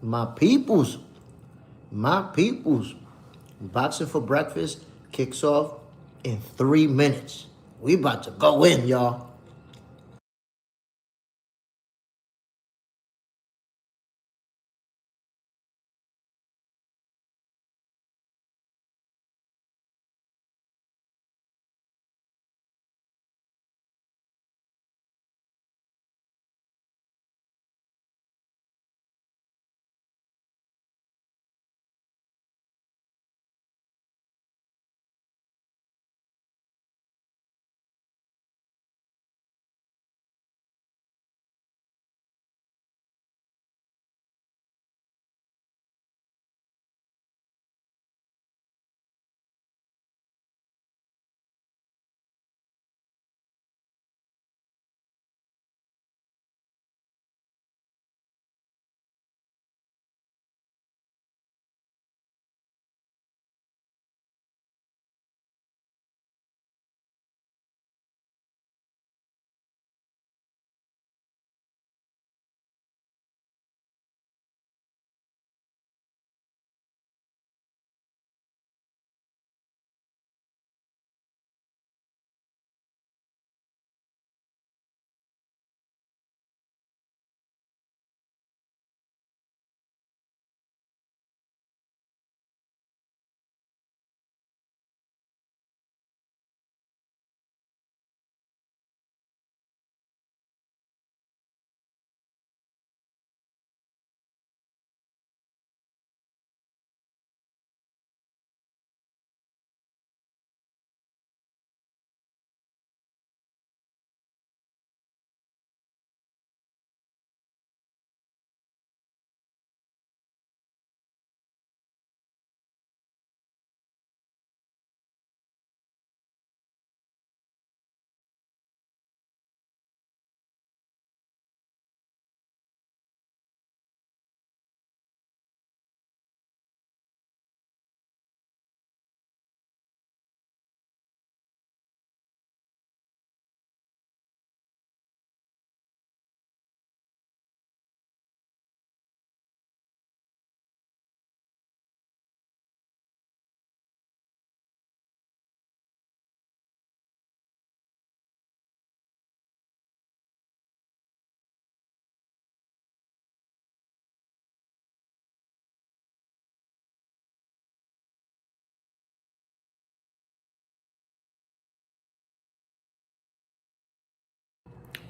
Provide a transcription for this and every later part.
My my peoples. Boxing for breakfast kicks off in 3 minutes. We about to go in, y'all.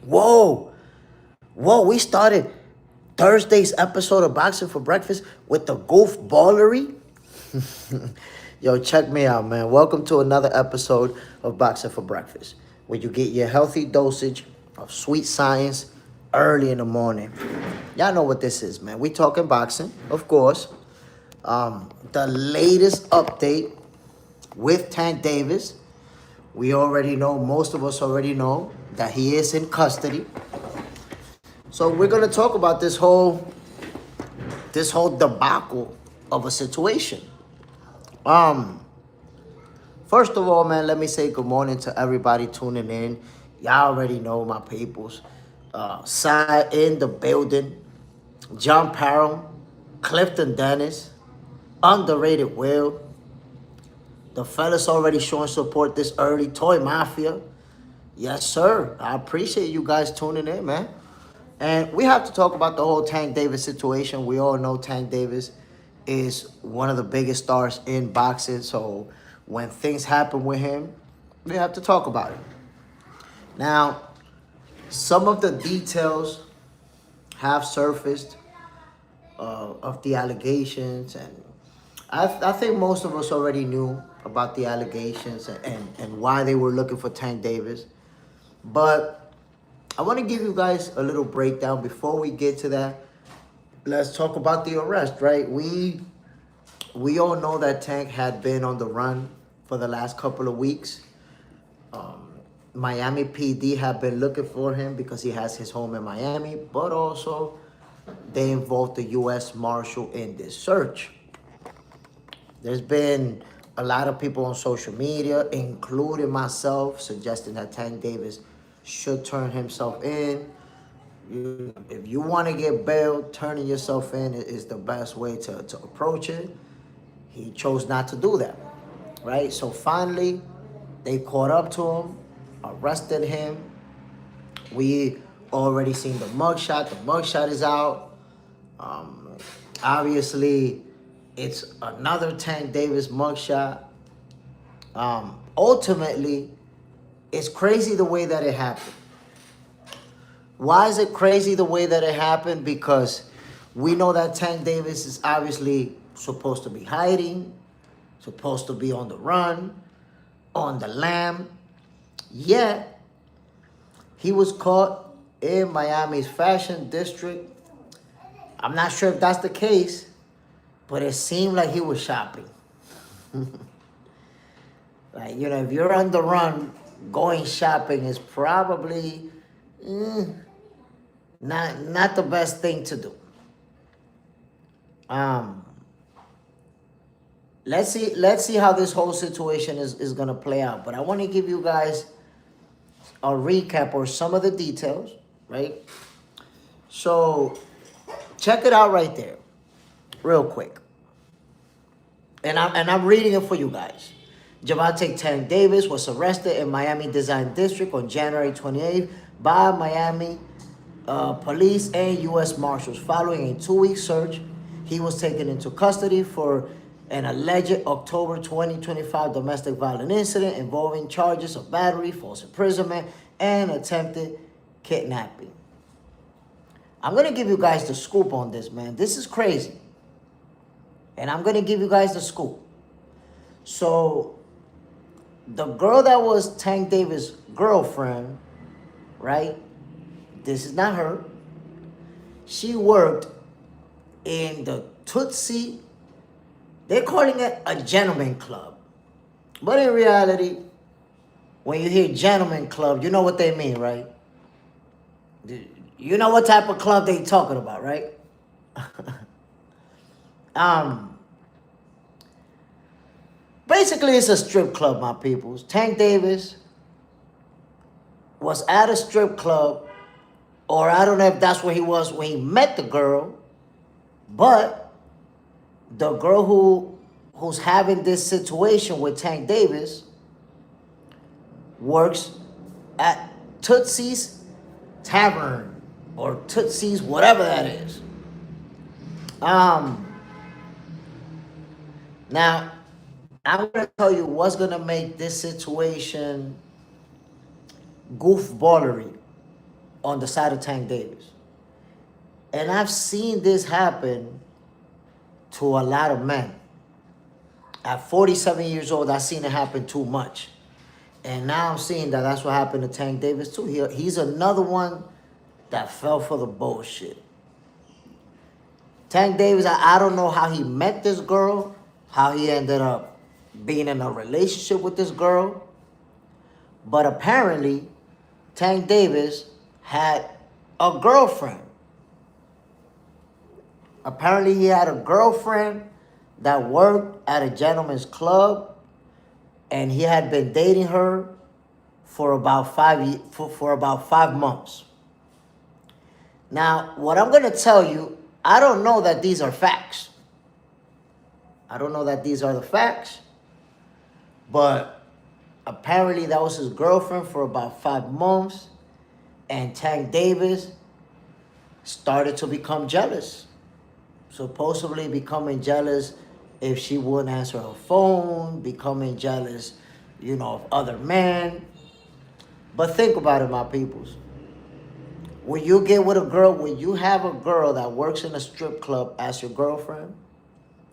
Whoa, whoa, we started Thursday's episode of Boxing for Breakfast with the goof ballery. Yo, check me out, man. Welcome to another episode of Boxing for Breakfast, where you get your healthy dosage of sweet science early in the morning. Y'all know what this is, man. We talking boxing, of course. The latest update with Tank Davis. We already know, most of us already know, that he is in custody. So we're gonna talk about this whole debacle of a situation. Um, First of all, man, let me say good morning to everybody tuning in. Y'all already know my peoples. Side in the building. John Parham, Clifton Dennis, underrated Will. The fellas already showing support this early. Toy Mafia. Yes, sir. I appreciate you guys tuning in, man. And we have to talk about the whole Tank Davis situation. We all know Tank Davis is one of the biggest stars in boxing. So when things happen with him, we have to talk about it. Now, some of the details have surfaced of the allegations, and I think most of us already knew about the allegations and why they were looking for Tank Davis. But I want to give you guys a little breakdown before we get to that. Let's talk about the arrest, right? We all know that Tank had been on the run for the last couple of weeks. Miami PD have been looking for him because he has his home in Miami, but also they involved the U.S. Marshal in this search. There's been a lot of people on social media, including myself, suggesting that Tank Davis should turn himself in. If you want to get bailed, turning yourself in is the best way to approach it. He chose not to do that, right? So finally, they caught up to him, arrested him. We already seen the mugshot. The mugshot is out. Um, Obviously, it's another Tank Davis mugshot. Ultimately, it's crazy the way that it happened. Why is it crazy the way that it happened? Because we know that Tank Davis is obviously supposed to be hiding, supposed to be on the run, on the lam. Yet, he was caught in Miami's fashion district. I'm not sure if that's the case, but it seemed like he was shopping. Like, if you're on the run, going shopping is probably not the best thing to do. Let's see how this whole situation is gonna play out. But I want to give you guys a recap or some of the details, right? So check it out right there, real quick. And I'm reading it for you guys. Javante Tank Davis was arrested in Miami Design District on January 28th by Miami police and U.S. Marshals. Following a 2-week search, he was taken into custody for an alleged October 2025 domestic violence incident involving charges of battery, false imprisonment, and attempted kidnapping. I'm going to give you guys the scoop on this, man. This is crazy. And I'm going to give you guys the scoop. So, the girl that was Tank Davis' girlfriend, right? This is not her. She worked in the Tootsie. They're calling it a gentleman club. But in reality, when you hear gentleman club, you know what they mean, right? You know what type of club they talking about, right? Basically, it's a strip club, my peoples. Tank Davis was at a strip club, or I don't know if that's where he was when he met the girl, but the girl who's having this situation with Tank Davis works at Tootsie's Tavern, or Tootsie's, whatever that is. Now, I'm going to tell you what's going to make this situation goofballery on the side of Tank Davis. And I've seen this happen to a lot of men. At 47 years old, I've seen it happen too much. And now I'm seeing that that's what happened to Tank Davis too. He's another one that fell for the bullshit. Tank Davis, I don't know how he met this girl, how he ended up being in a relationship with this girl. But apparently, Tank Davis had a girlfriend. Apparently, he had a girlfriend that worked at a gentleman's club, and he had been dating her for about 5 months. Now, what I'm going to tell you, I don't know that these are facts. I don't know that these are the facts, but apparently that was his girlfriend for about 5 months, and Tank Davis started to become jealous. Supposedly becoming jealous if she wouldn't answer her phone, becoming jealous, of other men. But think about it, my peoples. When you get with a girl, when you have a girl that works in a strip club as your girlfriend,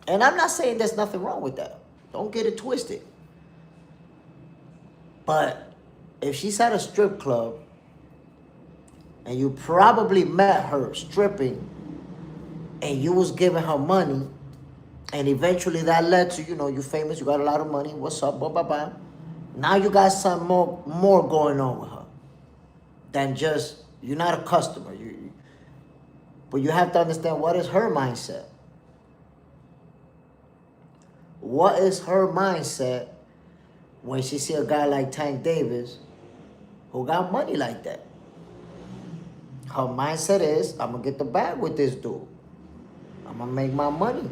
and I'm not saying there's nothing wrong with that. Don't get it twisted. But if she's at a strip club and you probably met her stripping and you was giving her money, and eventually that led to, you famous, you got a lot of money, what's up, blah, blah, blah. Now you got something more going on with her than just, you're not a customer. But you have to understand, what is her mindset? What is her mindset when she see a guy like Tank Davis who got money like that? Her mindset is, I'm gonna get the bag with this dude. I'm gonna make my money.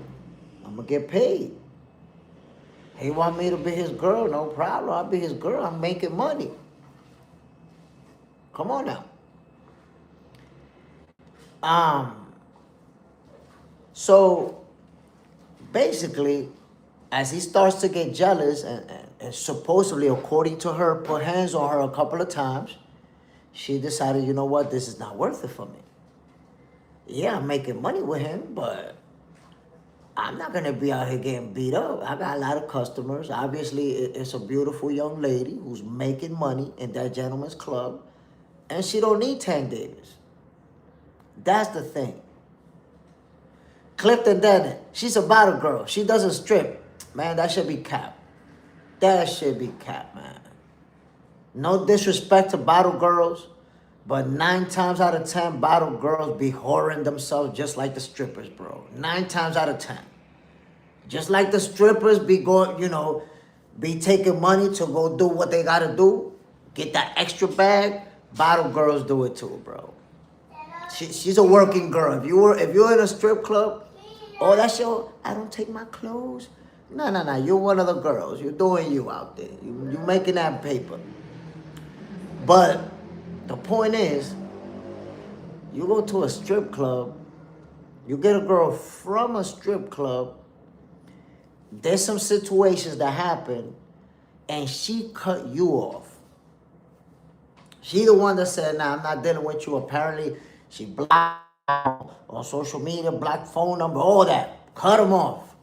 I'm gonna get paid. He want me to be his girl, no problem. I'll be his girl. I'm making money. Come on now. So basically, as he starts to get jealous and supposedly, according to her, put hands on her a couple of times, she decided, you know what, this is not worth it for me. Yeah, I'm making money with him, but I'm not going to be out here getting beat up. I got a lot of customers. Obviously, it's a beautiful young lady who's making money in that gentleman's club, and she don't need Tank Davis. That's the thing. Clifton Denton, she's a bottle girl. She doesn't strip. Man, that should be cap. That should be cap, man. No disrespect to bottle girls, but 9 times out of 10, bottle girls be whoring themselves just like the strippers, bro. 9 times out of 10. Just like the strippers be going, be taking money to go do what they gotta do, get that extra bag, bottle girls do it too, bro. She's a working girl. If you're in a strip club, oh, that's your, I don't take my clothes. No. You're one of the girls. You're doing you out there. You're making that paper. But the point is, you go to a strip club, you get a girl from a strip club, there's some situations that happen, and she cut you off. She the one that said, nah, I'm not dealing with you. Apparently, she blocked on social media, blocked phone number, all that. Cut them off.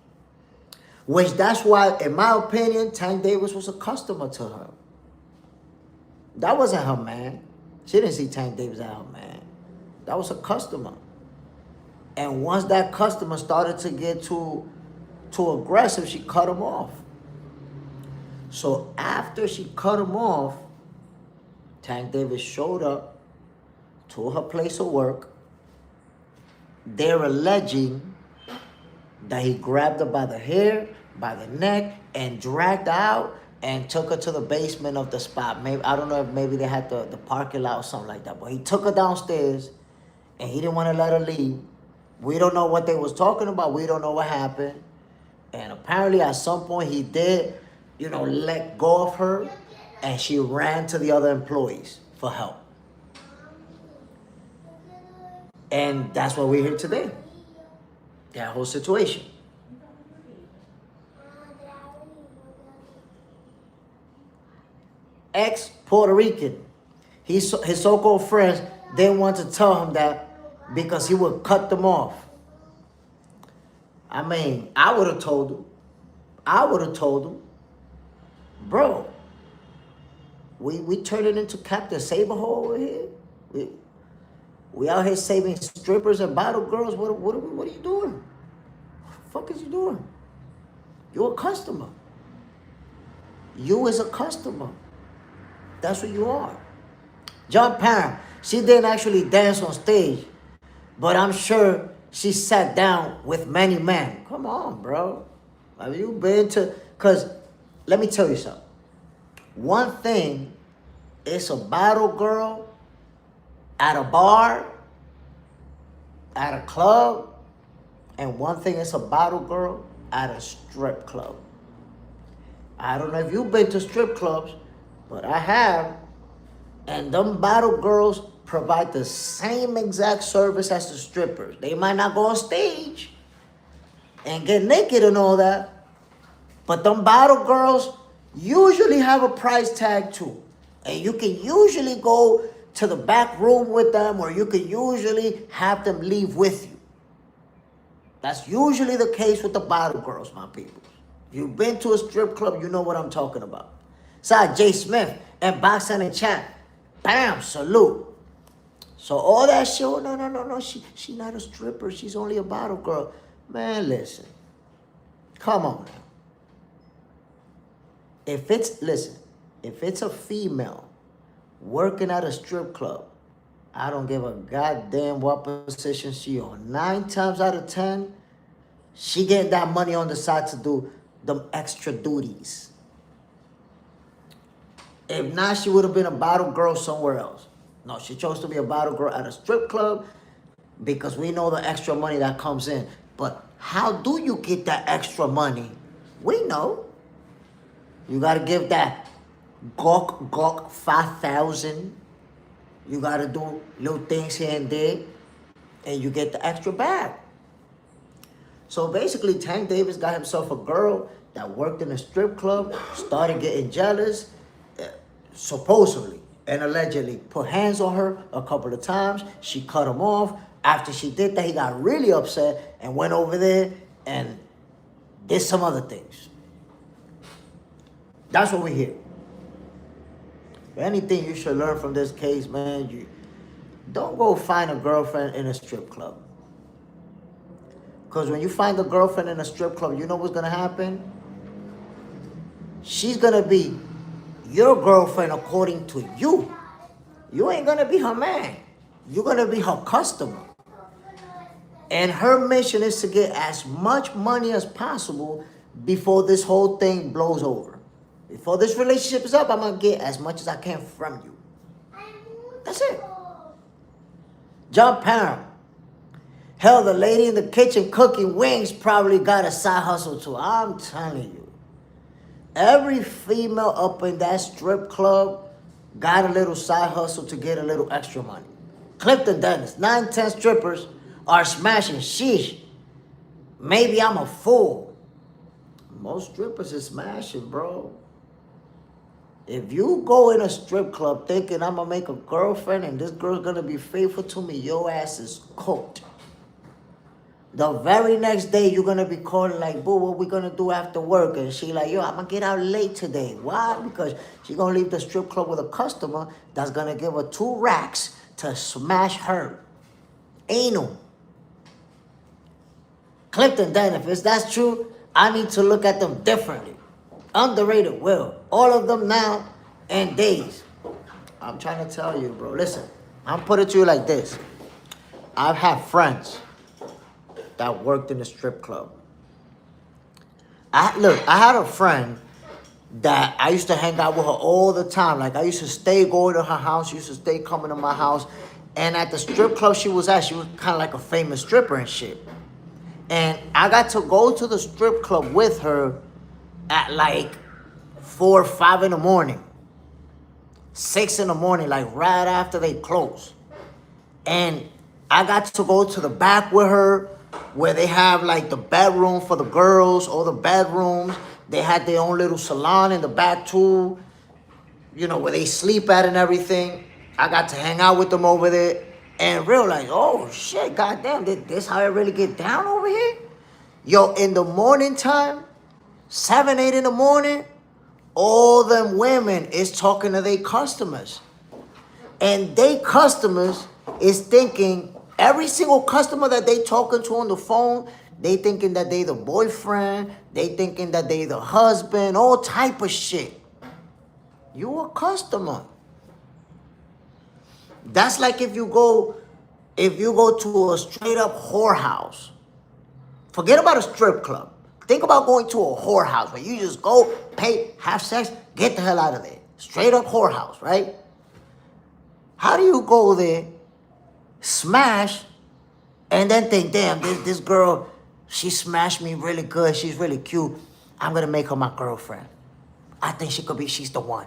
Which that's why, in my opinion, Tank Davis was a customer to her. That wasn't her man. She didn't see Tank Davis as her man. That was a customer. And once that customer started to get too aggressive, she cut him off. So after she cut him off, Tank Davis showed up to her place of work. They're alleging that he grabbed her by the hair, by the neck, and dragged her out and took her to the basement of the spot. Maybe, I don't know if maybe they had the parking lot or something like that, but he took her downstairs and he didn't want to let her leave. We don't know what they was talking about. We don't know what happened. And apparently at some point he did, let go of her, and she ran to the other employees for help. And that's why we're here today. That whole situation. Ex-Puerto Rican. His so-called friends didn't want to tell him that because he would cut them off. I mean, I would have told him. Bro, we turn it into Captain Saberhole over here. We out here saving strippers and bottle girls. What are you doing? What the fuck is you doing? You're a customer. You is a customer. That's what you are. John Parham, she didn't actually dance on stage, but I'm sure she sat down with many men. Come on, bro. Have you been to... Because let me tell you something. One thing is a bottle girl at a bar, at a club, and one thing is a bottle girl at a strip club. I don't know if you've been to strip clubs, but I have. And them bottle girls provide the same exact service as the strippers. They might not go on stage and get naked and all that, but them bottle girls usually have a price tag too. And you can usually go to the back room with them, or you can usually have them leave with you. That's usually the case with the bottle girls, my people. If you've been to a strip club, you know what I'm talking about. Sorry, Jay Smith and Boxing and Chat. Bam, salute. So all that shit, no, she not a stripper. She's only a bottle girl. Man, listen. Come on now. If it's a female working at a strip club, I don't give a goddamn what position she on. 9 times out of 10, she getting that money on the side to do them extra duties. If not, she would have been a bottle girl somewhere else. No, she chose to be a bottle girl at a strip club because we know the extra money that comes in. But how do you get that extra money? We know. You got to give that gawk 5,000. You got to do little things here and there, and you get the extra bag. So basically, Tank Davis got himself a girl that worked in a strip club, started getting jealous, supposedly and allegedly put hands on her a couple of times. She cut him off. After she did that, he got really upset and went over there and did some other things. That's what we hear. If anything you should learn from this case, man, you don't go find a girlfriend in a strip club. Because when you find a girlfriend in a strip club, you know what's going to happen? She's going to be your girlfriend according to you. You ain't going to be her man. You're going to be her customer. And her mission is to get as much money as possible before this whole thing blows over. Before this relationship is up, I'm going to get as much as I can from you. That's it. John Parham. Hell, the lady in the kitchen cooking wings probably got a side hustle too. I'm telling you. Every female up in that strip club got a little side hustle to get a little extra money. Clifton Dennis, 9, 10 strippers are smashing. Sheesh. Maybe I'm a fool. Most strippers is smashing, bro. If you go in a strip club thinking I'm going to make a girlfriend and this girl's going to be faithful to me, your ass is cooked. The very next day, you're going to be calling like, boo, what we going to do after work? And she like, yo, I'm going to get out late today. Why? Because she's going to leave the strip club with a customer that's going to give her 2 racks to smash her. Anal. Clifton Dunn, if that's true, I need to look at them differently. Underrated Will. All of them now and days. I'm trying to tell you, bro. Listen, I'm putting it to you like this. I've had friends that worked in a strip club. I had a friend that I used to hang out with her all the time. Like, I used to stay going to her house. She used to stay coming to my house. And at the strip club she was kind of like a famous stripper and shit. And I got to go to the strip club with her at like 4 or 5 in the morning. 6 in the morning, like right after they close. And I got to go to the back with her, where they have like the bedroom for the girls, all the bedrooms. They had their own little salon in the back too, where they sleep at and everything. I got to hang out with them over there and realize, oh shit, goddamn, this how I really get down over here? Yo, in the morning time, 7, 8 in the morning, all them women is talking to their customers. And they customers is thinking, every single customer that they talking to on the phone, they thinking that they the boyfriend, they thinking that they the husband, all type of shit. You a customer. That's like if you go to a straight up whorehouse. Forget about a strip club. Think about going to a whorehouse where you just go, pay, have sex, get the hell out of there. Straight up whorehouse, right? How do you go there, smash, and then think, damn, this girl, she smashed me really good. She's really cute. I'm going to make her my girlfriend. I think she's the one.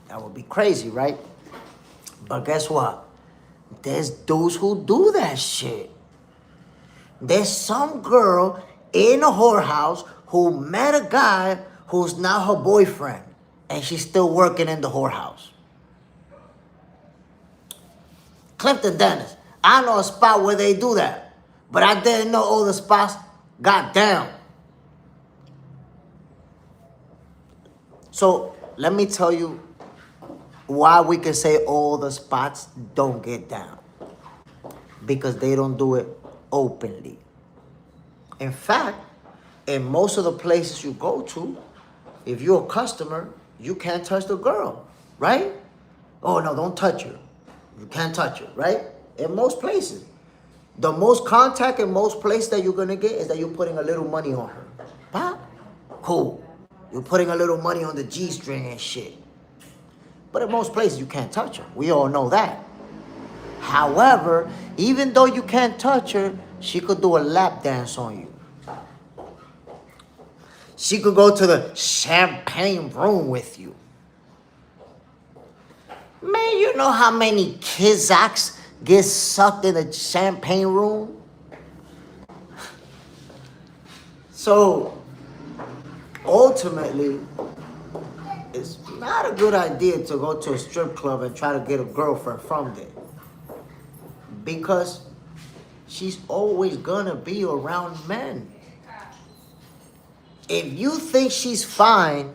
That would be crazy, right? But guess what? There's dudes who do that shit. There's some girl in a whorehouse who met a guy who's now her boyfriend, and she's still working in the whorehouse. Clifton Dennis. I know a spot where they do that, but I didn't know all the spots got down. So let me tell you why we can say all the spots don't get down. Because they don't do it openly. In fact, in most of the places you go to, if you're a customer, you can't touch the girl, right? Oh, no, don't touch her. You can't touch her, right? In most places. The most contact in most places that you're going to get is that you're putting a little money on her. Pop? Cool. You're putting a little money on the G-string and shit. But in most places, you can't touch her. We all know that. However, even though you can't touch her, she could do a lap dance on you. She could go to the champagne room with you. Man, you know how many Kazaks get sucked in the champagne room? So, ultimately, it's not a good idea to go to a strip club and try to get a girlfriend from there. Because she's always gonna be around men. If you think she's fine,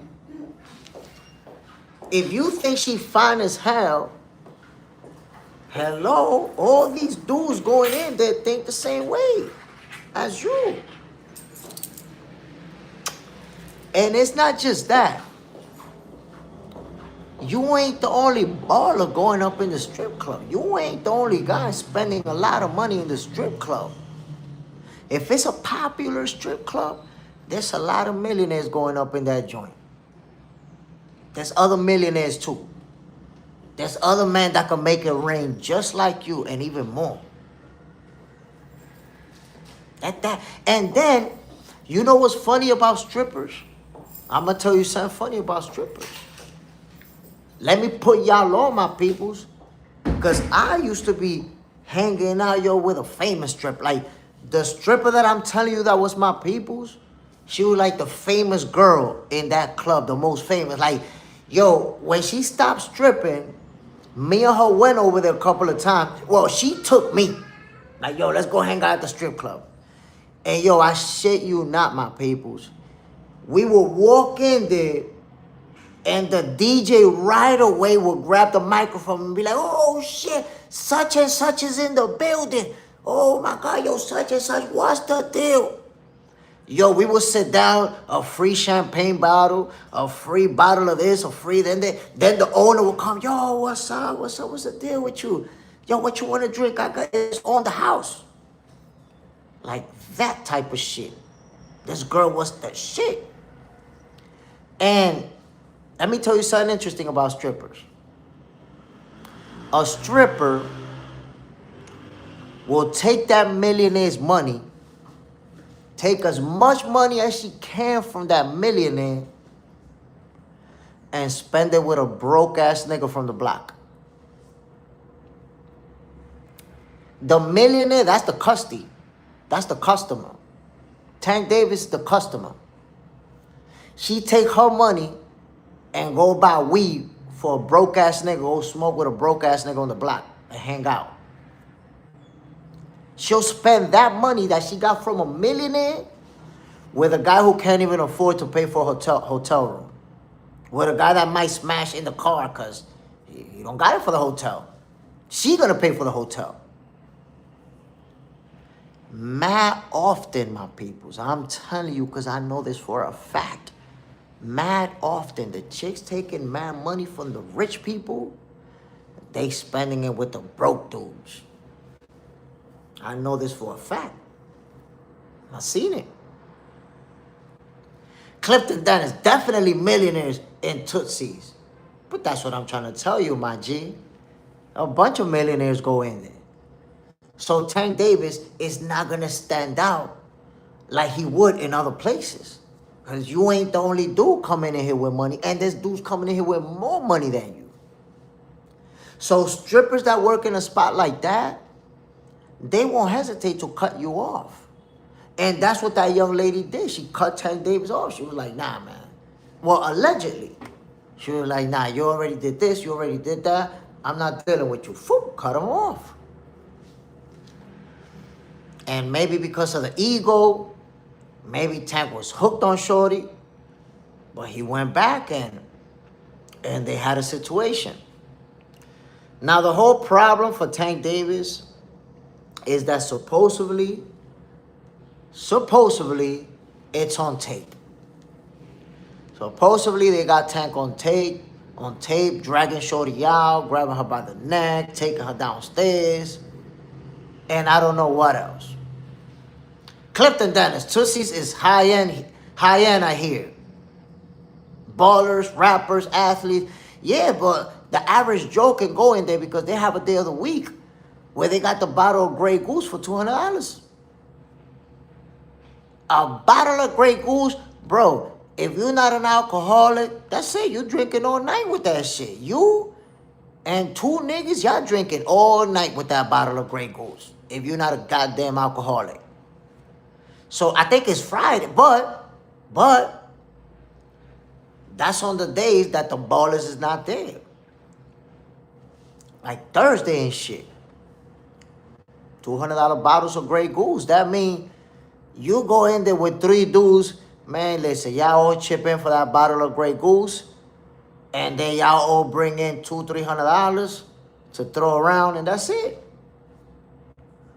if you think she's fine as hell, hello, all these dudes going in there think the same way as you. And it's not just that. You ain't the only baller going up in the strip club. You ain't the only guy spending a lot of money in the strip club. If it's a popular strip club, there's a lot of millionaires going up in that joint. There's other millionaires too. There's other men that can make it rain just like you and even more. And then, you know what's funny about strippers? I'm going to tell you something funny about strippers. Let me put y'all on, my peoples. Because I used to be hanging out, with a famous stripper. Like, the stripper that I'm telling you that was my peoples, she was like the famous girl in that club, the most famous. Like, when she stopped stripping, me and her went over there a couple of times. Well, she took me. Like, let's go hang out at the strip club. And, I shit you not, my peoples. We would walk in there, and the DJ right away would grab the microphone and be like, oh, shit, such and such is in the building. Oh, my God, such and such, what's the deal? We would sit down, a free champagne bottle, a free bottle of this, a free, then the owner would come, what's up, what's the deal with you? What you want to drink? I got this on the house. Like that type of shit. This girl was the shit. And let me tell you something interesting about strippers. A stripper will take that millionaire's money, take as much money as she can from that millionaire, and spend it with a broke-ass nigga from the block. The millionaire, that's the custody. That's the customer. Tank Davis is the customer. She take her money and go buy weed for a broke-ass nigga, go smoke with a broke-ass nigga on the block and hang out. She'll spend that money that she got from a millionaire with a guy who can't even afford to pay for a hotel room. With a guy that might smash in the car because he don't got it for the hotel. She gonna pay for the hotel. Mad often, my peoples, I'm telling you because I know this for a fact. Mad often, the chicks taking mad money from the rich people, they spending it with the broke dudes. I know this for a fact. I've seen it. Clifton Dunn is definitely millionaires in Tootsies. But that's what I'm trying to tell you, my G. A bunch of millionaires go in there. So Tank Davis is not going to stand out like he would in other places. Because you ain't the only dude coming in here with money. And there's dudes coming in here with more money than you. So strippers that work in a spot like that, they won't hesitate to cut you off. And that's what that young lady did. She cut Tank Davis off. She was like, nah, man. Well, allegedly. She was like, nah, you already did this. You already did that. I'm not dealing with you. Foop, cut him off. And maybe because of the ego, maybe Tank was hooked on Shorty. But he went back and they had a situation. Now, the whole problem for Tank Davis is that supposedly, it's on tape. Supposedly, they got Tank on tape, dragging Shorty out, grabbing her by the neck, taking her downstairs, and I don't know what else. Clifton Dennis, Tootsies is high-end, I hear. Ballers, rappers, athletes. Yeah, but The average Joe can go in there because they have a day of the week where they got the bottle of Grey Goose for $200. A bottle of Grey Goose, bro. If you're not an alcoholic, that's it. You drinking all night with that shit. You and two niggas, y'all drinking all night with that bottle of Grey Goose. If you're not a goddamn alcoholic. So I think it's Friday, but that's on the days that the ballers is not there. Like Thursday and shit. $200 bottles of Grey Goose. That mean you go in there with 3 dudes, man, listen, y'all all chip in for that bottle of Grey Goose, and then y'all all bring in $200-$300 to throw around, and that's it.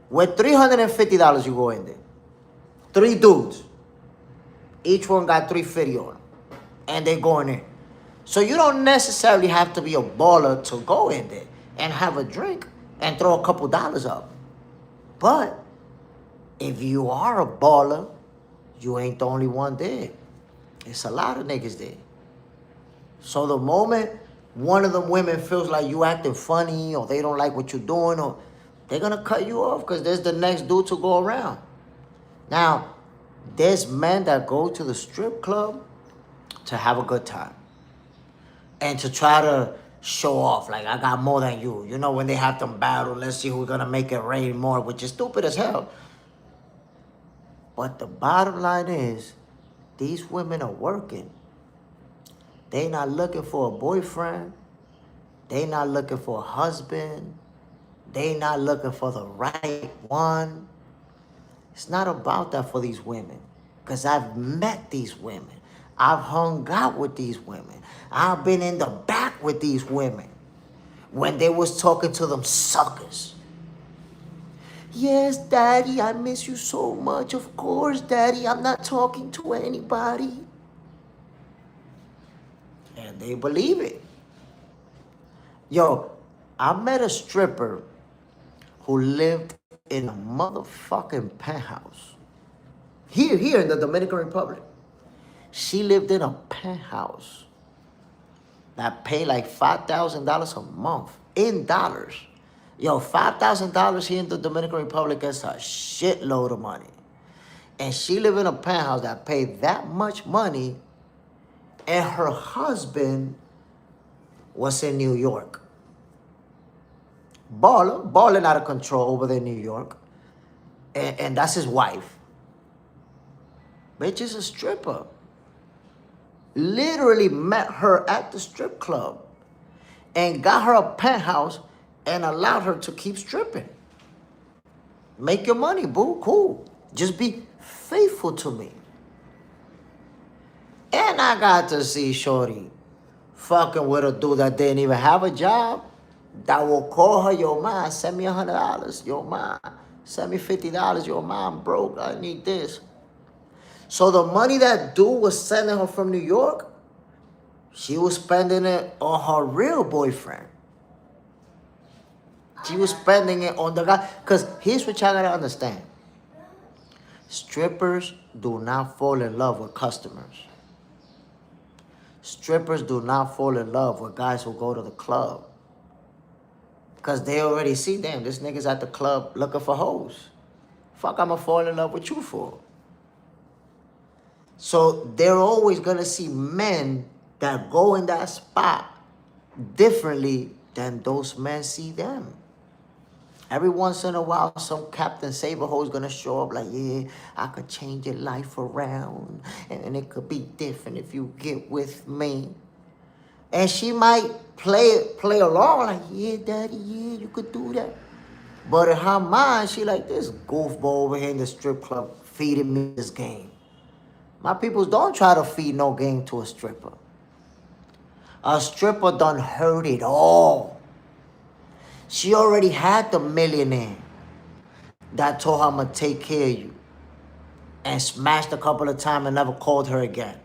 With $350 you go in there. 3 dudes. Each one got $350 on them. And they going in. So you don't necessarily have to be a baller to go in there and have a drink and throw a couple dollars up. But if you are a baller, you ain't the only one there. It's a lot of niggas there. So the moment one of them women feels like you acting funny or they don't like what you're doing, or they're going to cut you off because there's the next dude to go around. Now, there's men that go to the strip club to have a good time and to try to show off, like, I got more than you. You know, when they have them battle, let's see who's going to make it rain more, which is stupid as hell. But the bottom line is, these women are working. They not looking for a boyfriend. They not looking for a husband. They not looking for the right one. It's not about that for these women. Because I've met these women. I've hung out with these women. I've been in the back with these women when they was talking to them suckers. Yes, Daddy, I miss you so much. Of course, Daddy, I'm not talking to anybody. And they believe it. Yo, I met a stripper who lived in a motherfucking penthouse. Here in the Dominican Republic. She lived in a penthouse that paid like $5,000 a month in dollars. Yo, $5,000 here in the Dominican Republic is a shitload of money. And she lived in a penthouse that paid that much money, and her husband was in New York. Balling out of control over there in New York. And that's his wife. Bitch is a stripper. Literally met her at the strip club and got her a penthouse and allowed her to keep stripping. Make your money, boo. Cool. Just be faithful to me. And I got to see shorty fucking with a dude that didn't even have a job, that will call her, yo, ma, send me $100. Yo, ma, send me $50. Yo, ma, I'm broke. I need this. So the money that dude was sending her from New York, she was spending it on her real boyfriend. She was spending it on the guy. Because here's what y'all gotta understand. Strippers do not fall in love with customers. Strippers do not fall in love with guys who go to the club. Because they already see, damn, this nigga's at the club looking for hoes. Fuck, I'ma fall in love with you for. So they're always going to see men that go in that spot differently than those men see them. Every once in a while, some Captain Saberho is going to show up like, yeah, I could change your life around. And it could be different if you get with me. And she might play along like, yeah, Daddy, yeah, you could do that. But in her mind, she like, this goofball over here in the strip club feeding me this game. My peoples, don't try to feed no game to a stripper. A stripper done heard it all. She already had the millionaire that told her, I'm going to take care of you, and smashed a couple of times and never called her again.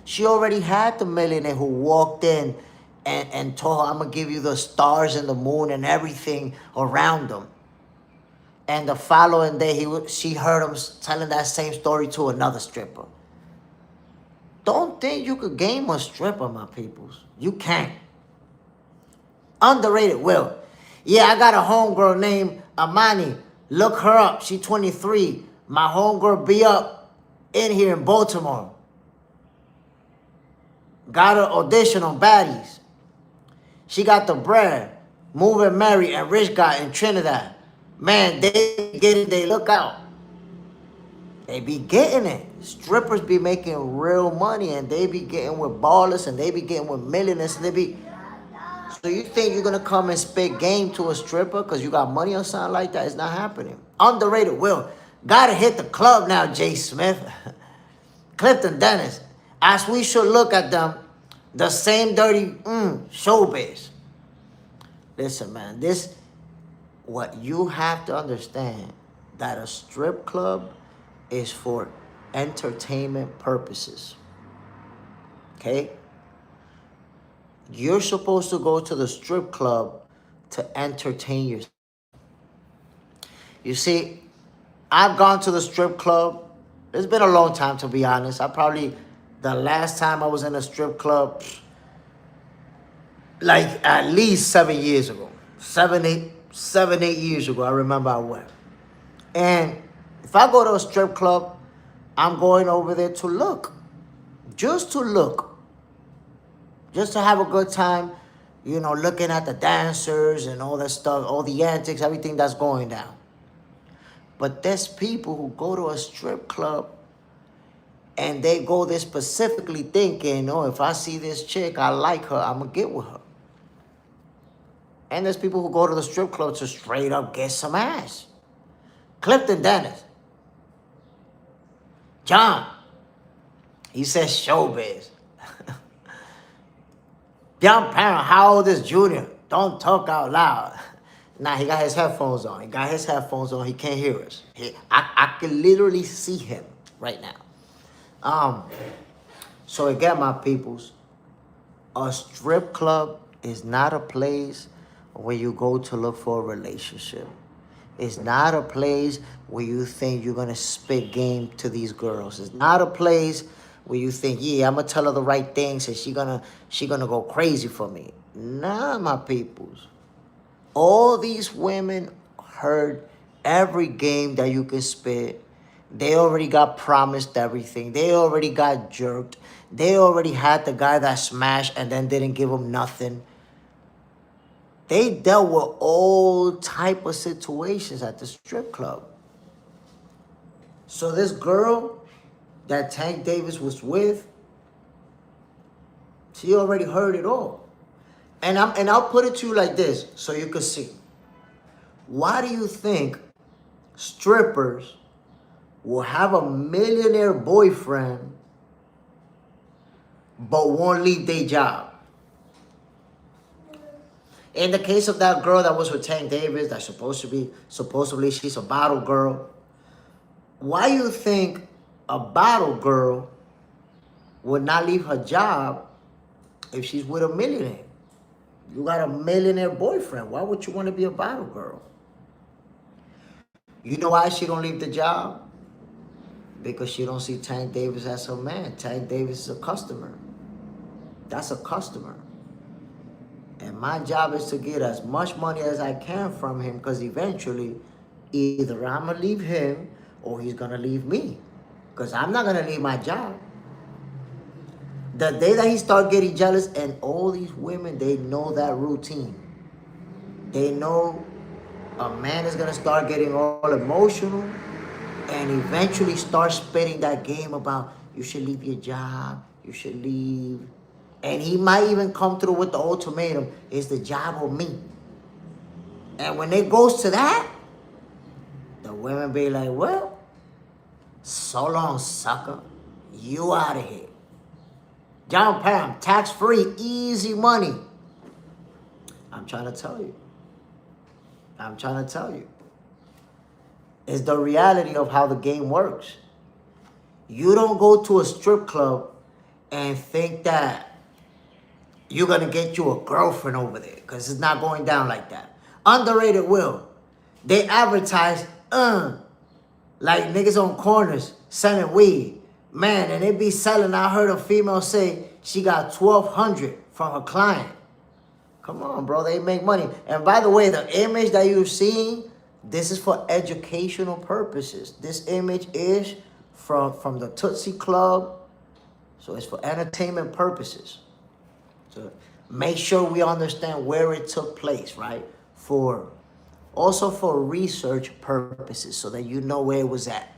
She already had the millionaire who walked in and told her, I'm going to give you the stars and the moon and everything around them. And the following day, she heard him telling that same story to another stripper. Don't think you could game a stripper, my peoples. You can't. Underrated Will. Yeah, I got a homegirl named Amani. Look her up. She 23. My homegirl be up in here in Baltimore. Got her audition on Baddies. She got the bread. Moving Mary and Rich Guy in Trinidad. Man, they get it, they look out. They be getting it. Strippers be making real money and they be getting with ballers and they be getting with millionaires. And they be. So you think you're gonna come and spit game to a stripper because you got money or something like that? It's not happening. Underrated Will. Gotta hit the club now, Jay Smith. Clifton Dennis. As we should look at them, the same dirty showbiz. Listen, man, what you have to understand, that a strip club is for entertainment purposes. Okay? You're supposed to go to the strip club to entertain yourself. You see, I've gone to the strip club. It's been a long time, to be honest. The last time I was in a strip club, like at least 7 years ago. 7, 8 years ago, I remember I went. And if I go to a strip club, I'm going over there to look. Just to look. Just to have a good time, looking at the dancers and all that stuff, all the antics, everything that's going down. But there's people who go to a strip club and they go there specifically thinking, if I see this chick, I like her, I'm going to get with her. And there's people who go to the strip club to straight up get some ass. Clifton Dennis. John. He says showbiz. Young parent, how old is Junior? Don't talk out loud. Nah, he got his headphones on. He can't hear us. I can literally see him right now. So again, my peoples, a strip club is not a place where you go to look for a relationship. It's not a place where you think you're gonna spit game to these girls. It's not a place where you think, I'm gonna tell her the right things and she gonna go crazy for me. Nah, my peoples. All these women heard every game that you can spit. They already got promised everything. They already got jerked. They already had the guy that smashed and then didn't give them nothing. They dealt with all type of situations at the strip club. So this girl that Tank Davis was with, she already heard it all. And I'll put it to you like this so you can see. Why do you think strippers will have a millionaire boyfriend but won't leave their job? In the case of that girl that was with Tank Davis, that's supposedly she's a bottle girl. Why you think a bottle girl would not leave her job if she's with a millionaire? You got a millionaire boyfriend. Why would you want to be a bottle girl? You know why she don't leave the job? Because she don't see Tank Davis as her man. Tank Davis is a customer. That's a customer. And my job is to get as much money as I can from him, because eventually either I'm going to leave him or he's going to leave me, because I'm not going to leave my job. The day that he start getting jealous, and all these women, they know that routine. They know a man is going to start getting all emotional and eventually start spitting that game about you should leave your job, you should leave. And he might even come through with the ultimatum, it's the job or me. And when it goes to that, the women be like, well, so long, sucker. You out of here. John Pam, tax-free, easy money. I'm trying to tell you. It's the reality of how the game works. You don't go to a strip club and think that you're going to get you a girlfriend over there, because it's not going down like that. Underrated Will. They advertise, like niggas on corners selling weed. Man, and they be selling. I heard a female say she got $1,200 from her client. Come on, bro. They make money. And by the way, the image that you're seeing, this is for educational purposes. This image is from the Tootsie Club. So it's for entertainment purposes. So make sure we understand where it took place, right? Also for research purposes, so that you know where it was at.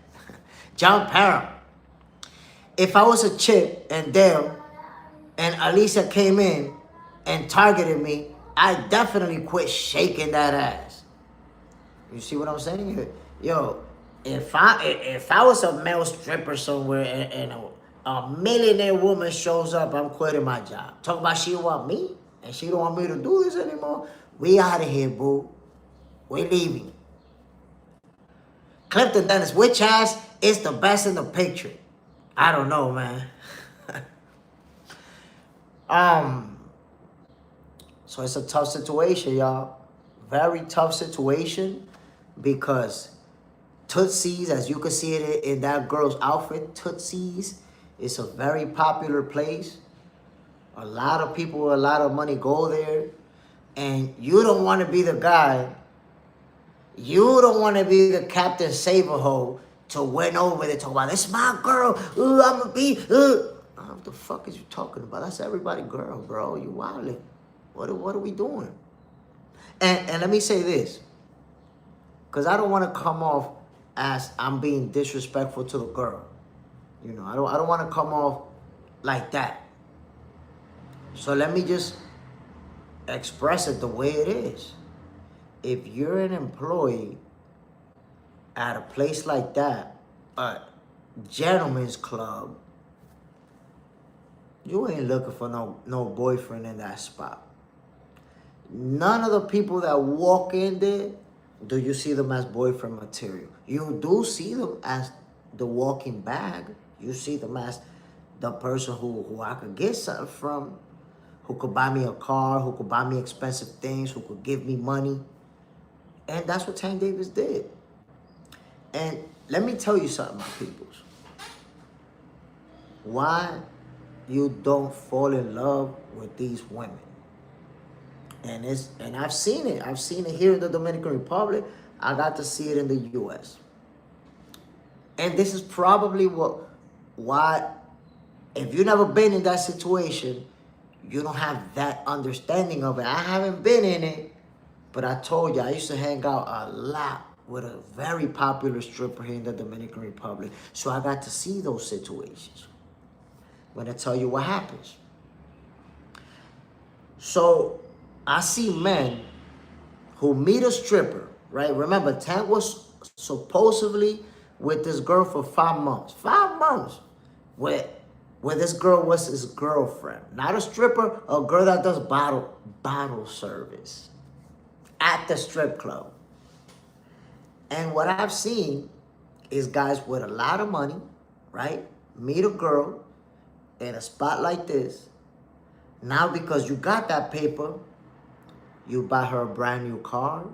John Parham. If I was a chick and Dale and Alicia came in and targeted me, I definitely quit shaking that ass. You see what I'm saying? Yo, if I was a male stripper somewhere and a millionaire woman shows up, I'm quitting my job. Talk about she want me and she don't want me to do this anymore. We out of here, boo. We're leaving. Clifton Dennis, which ass is the best in the picture? I don't know, man. So it's a tough situation, y'all. Very tough situation because Tootsie's, as you can see it in that girl's outfit, Tootsie's is a very popular place. A lot of people with a lot of money go there. And you don't want to be the guy. You don't want to be the Captain Save-A-Ho to win over there talk about, it's my girl. Ooh, I'm going to be. What the fuck is you talking about? That's everybody's girl, bro. You wildin'. What are we doing? And let me say this. Because I don't want to come off as I'm being disrespectful to the girl. You know, I don't want to come off like that. So let me just express it the way it is. If you're an employee at a place like that, a gentleman's club, you ain't looking for no boyfriend in that spot. None of the people that walk in there, do you see them as boyfriend material. You do see them as the walking bag. You see them as the person who I could get something from, who could buy me a car, who could buy me expensive things, who could give me money. And that's what Tank Davis did. And let me tell you something, my peoples. Why you don't fall in love with these women? And I've seen it. I've seen it here in the Dominican Republic. I got to see it in the U.S. And this is probably why, if you've never been in that situation, you don't have that understanding of it. I haven't been in it, but I told you, I used to hang out a lot with a very popular stripper here in the Dominican Republic. So I got to see those situations. I'm going to tell you what happens. So I see men who meet a stripper, right? Remember, Tank was supposedly with this girl for 5 months. 5 months where this girl was his girlfriend. Not a stripper, a girl that does bottle service at the strip club. And what I've seen is guys with a lot of money, right? Meet a girl in a spot like this. Now, because you got that paper, you buy her a brand new car.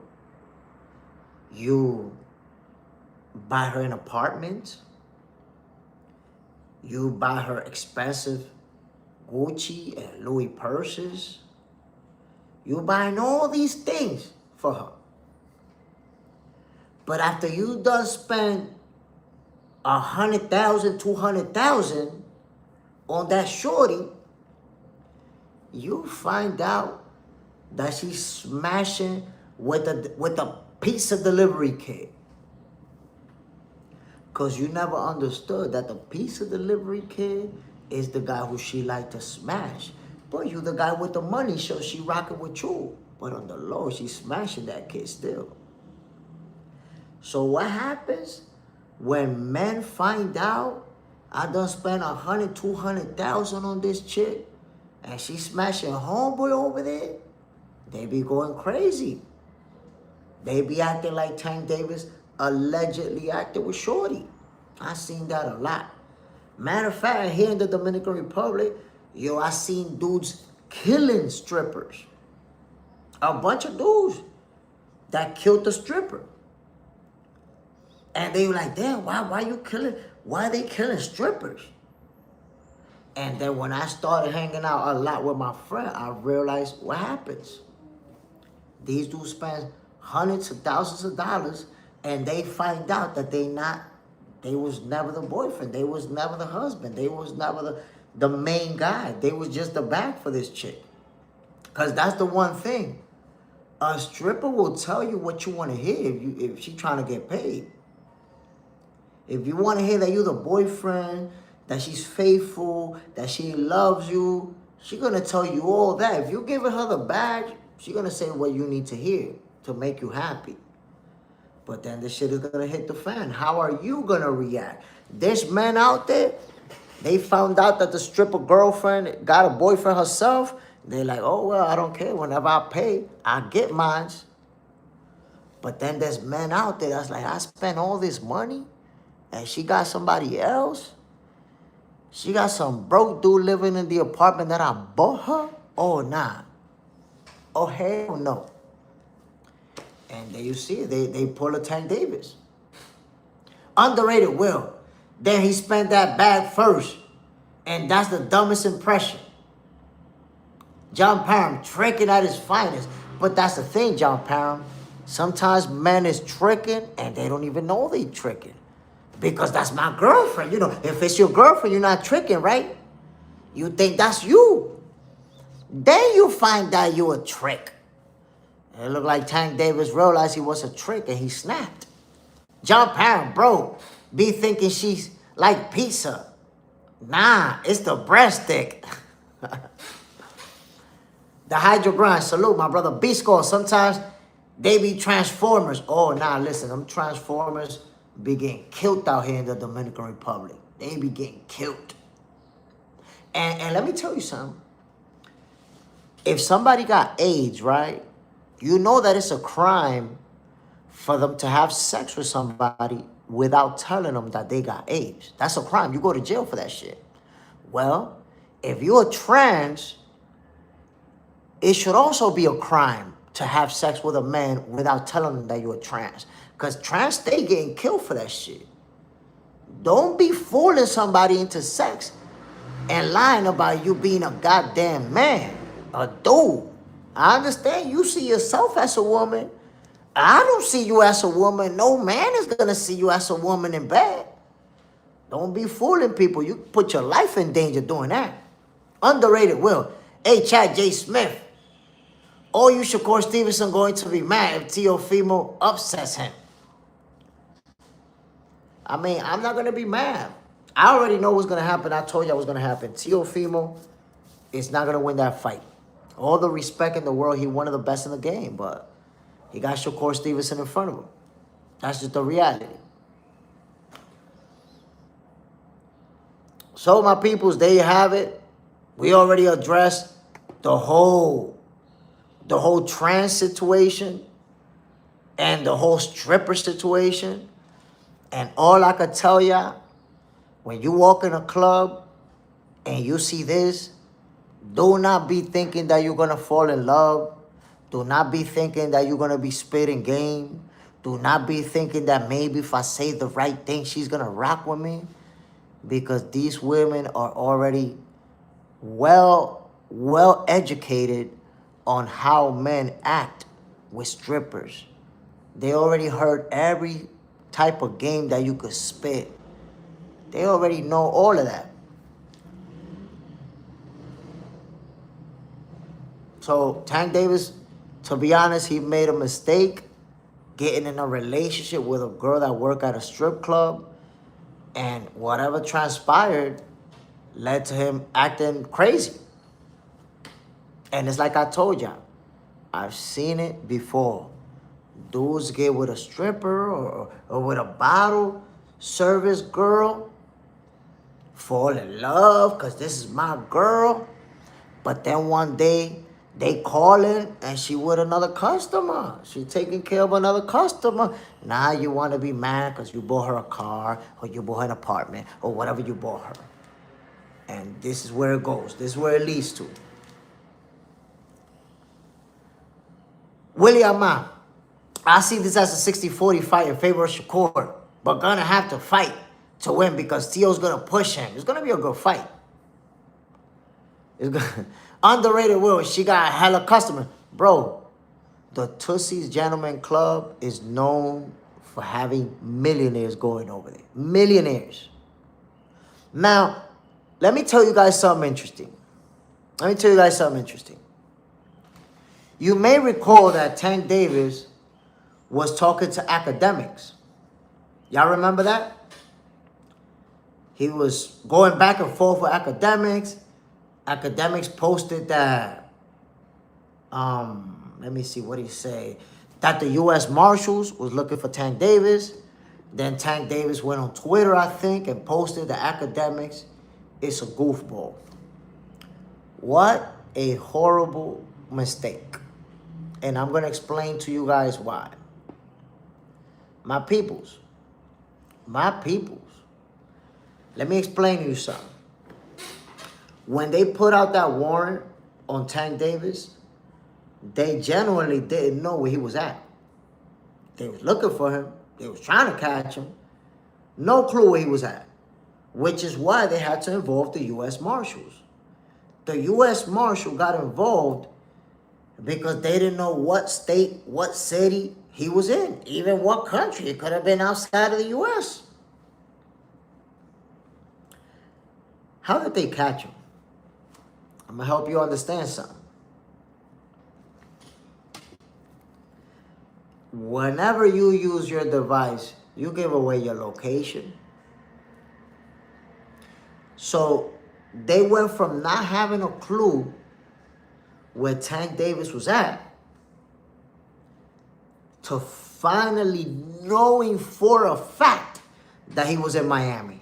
You buy her an apartment. You buy her expensive Gucci and Louis purses. You buying all these things for her. But after you done spend 100,000, 200,000 on that shorty, you find out that she's smashing with a pizza delivery kit. Because you never understood that the pizza delivery kid is the guy who she like to smash. But you the guy with the money, so she rocking with you. But on the low, she's smashing that kid still. So what happens when men find out I done spent 100, 200,000 on this chick and she smashing homeboy over there? They be going crazy. They be acting like Tank Davis allegedly acted with Shorty. I seen that a lot. Matter of fact, here in the Dominican Republic, yo, I seen dudes killing strippers. A bunch of dudes that killed the stripper. And they were like, damn, why are they killing strippers? And then when I started hanging out a lot with my friend, I realized what happens. These dudes spend hundreds of thousands of dollars, and they find out that they was never the boyfriend. They was never the husband. They was never the main guy. They was just the back for this chick. Because that's the one thing. A stripper will tell you what you want to hear if she trying to get paid. If you want to hear that you're the boyfriend, that she's faithful, that she loves you, she's going to tell you all that. If you giving her the badge, she's going to say what you need to hear to make you happy. But then this shit is going to hit the fan. How are you going to react? There's men out there, they found out that the stripper girlfriend got a boyfriend herself. They're like, oh, well, I don't care. Whenever I pay, I get mine. But then there's men out there that's like, I spent all this money and she got somebody else. She got some broke dude living in the apartment that I bought her. Oh, nah. Oh, hell no. And there you see it. They pull a Tank Davis. Underrated Will. Then he spent that bag first. And that's the dumbest impression. John Parham tricking at his finest. But that's the thing, John Parham. Sometimes men is tricking and they don't even know they tricking. Because that's my girlfriend. You know, if it's your girlfriend, you're not tricking, right? You think that's you. Then you find out you a trick. It looked like Tank Davis realized he was a trick and he snapped. John Parham, bro, be thinking she's like pizza. Nah, it's the breadstick. The Hydro Grind, salute my brother. B-Score, sometimes they be Transformers. Oh, nah, listen, them Transformers be getting killed out here in the Dominican Republic. They be getting killed. And let me tell you something. If somebody got AIDS, right, you know that it's a crime for them to have sex with somebody without telling them that they got AIDS. That's a crime. You go to jail for that shit. Well, if you're trans, it should also be a crime to have sex with a man without telling them that you're trans. Because trans, they getting killed for that shit. Don't be fooling somebody into sex and lying about you being a goddamn man, a dude. I understand you see yourself as a woman. I don't see you as a woman. No man is going to see you as a woman in bed. Don't be fooling people. You put your life in danger doing that. Underrated Will. Hey, Chad J. Smith. Or you Shakur Stevenson going to be mad if Teofimo upsets him. I mean, I'm not going to be mad. I already know what's going to happen. I told you what's going to happen. Teofimo is not going to win that fight. All the respect in the world, he's one of the best in the game, but he got Shakur Stevenson in front of him. That's just the reality. So, my peoples, there you have it. We already addressed the whole trans situation and the whole stripper situation. And all I could tell y'all, when you walk in a club and you see this, do not be thinking that you're going to fall in love. Do not be thinking that you're going to be spitting game. Do not be thinking that maybe if I say the right thing, she's going to rock with me. Because these women are already well educated on how men act with strippers. They already heard every type of game that you could spit. They already know all of that. So Tank Davis, to be honest, he made a mistake getting in a relationship with a girl that worked at a strip club. And whatever transpired led to him acting crazy. And it's like I told y'all, I've seen it before. Dudes get with a stripper or with a bottle service girl, fall in love because this is my girl. But then one day, they calling and she with another customer. She taking care of another customer. Now you want to be mad because you bought her a car or you bought her an apartment or whatever you bought her. And this is where it goes. This is where it leads to. William, I see this as a 60-40 fight in favor of Shakur. But gonna have to fight to win because Tio's gonna push him. It's gonna be a good fight. It's gonna... Underrated Will, she got a hella customer. Bro, the Tootsie's Gentleman Club is known for having millionaires going over there. Millionaires. Now, let me tell you guys something interesting. You may recall that Tank Davis was talking to academics. Y'all remember that? He was going back and forth with academics. Academics posted that, let me see what he say, that the U.S. Marshals was looking for Tank Davis. Then Tank Davis went on Twitter, I think, and posted the academics. It's a goofball. What a horrible mistake. And I'm going to explain to you guys why. My peoples. Let me explain to you something. When they put out that warrant on Tank Davis, they genuinely didn't know where he was at. They was looking for him. They was trying to catch him. No clue where he was at. Which is why they had to involve the U.S. Marshals. The U.S. Marshal got involved because they didn't know what state, what city he was in. Even what country. It could have been outside of the U.S. How did they catch him? I'm going to help you understand something. Whenever you use your device, you give away your location. So they went from not having a clue where Tank Davis was at to finally knowing for a fact that he was in Miami.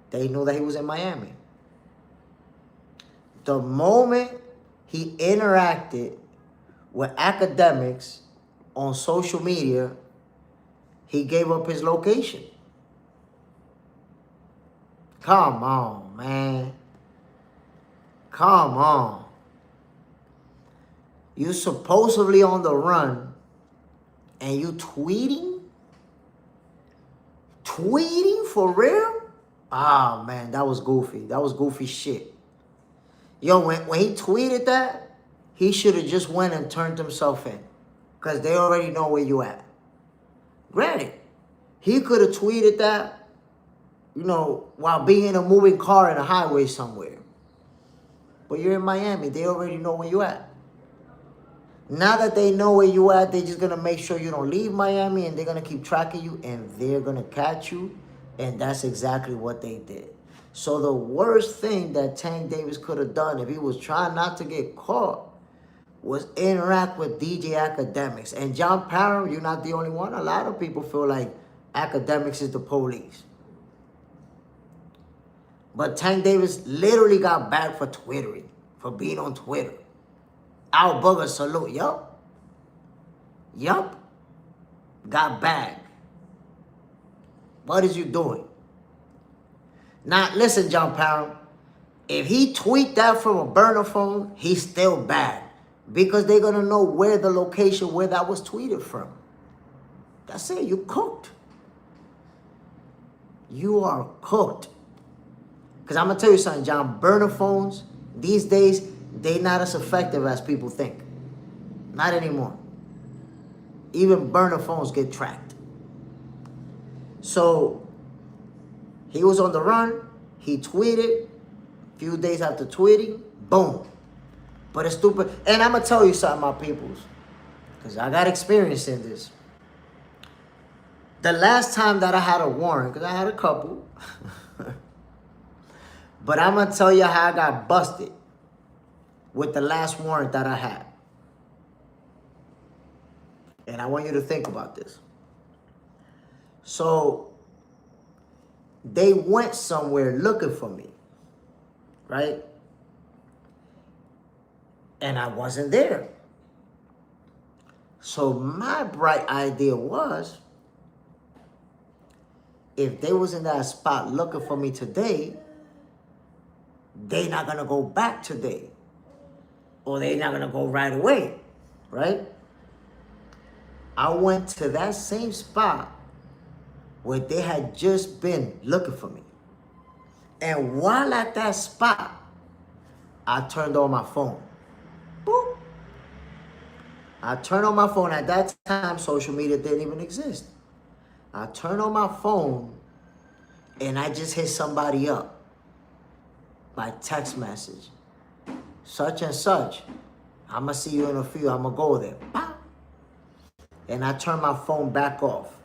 They knew that he was in Miami. The moment he interacted with academics on social media, he gave up his location. Come on, man. Come on. You supposedly on the run and you tweeting? Tweeting for real? Ah, man, that was goofy. That was goofy shit. Yo, when he tweeted that, he should have just went and turned himself in. Because they already know where you at. Granted, he could have tweeted that, you know, while being in a moving car in a highway somewhere. But you're in Miami. They already know where you at. Now that they know where you at, they're just going to make sure you don't leave Miami, and they're going to keep tracking you, and they're going to catch you. And that's exactly what they did. So the worst thing that Tank Davis could have done if he was trying not to get caught was interact with DJ Academics. And John Parham, you're not the only one. A lot of people feel like Academics is the police. But Tank Davis literally got bagged for twittering, for being on Twitter. Al Booger salute. Yup. Got bagged. What is you doing? Now, listen, John Parham. If he tweet that from a burner phone, he's still bad. Because they're going to know where the location where that was tweeted from. That's it. You cooked. You are cooked. Because I'm going to tell you something, John. Burner phones, these days, they're not as effective as people think. Not anymore. Even burner phones get tracked. So, he was on the run. He tweeted. A few days after tweeting, boom. But it's stupid. And I'm going to tell you something, my peoples. Because I got experience in this. The last time that I had a warrant, because I had a couple. But I'm going to tell you how I got busted with the last warrant that I had. And I want you to think about this. So, they went somewhere looking for me, right? And I wasn't there. So my bright idea was, if they was in that spot looking for me today, they not going to go back today. Or they not going to go right away, right? I went to that same spot where they had just been looking for me. And while at that spot, I turned on my phone. Boop. I turn on my phone. At that time, social media didn't even exist. I turn on my phone and I just hit somebody up by text message. Such and such. I'm going to see you in a few. I'm going to go there. Pow. And I turn my phone back off.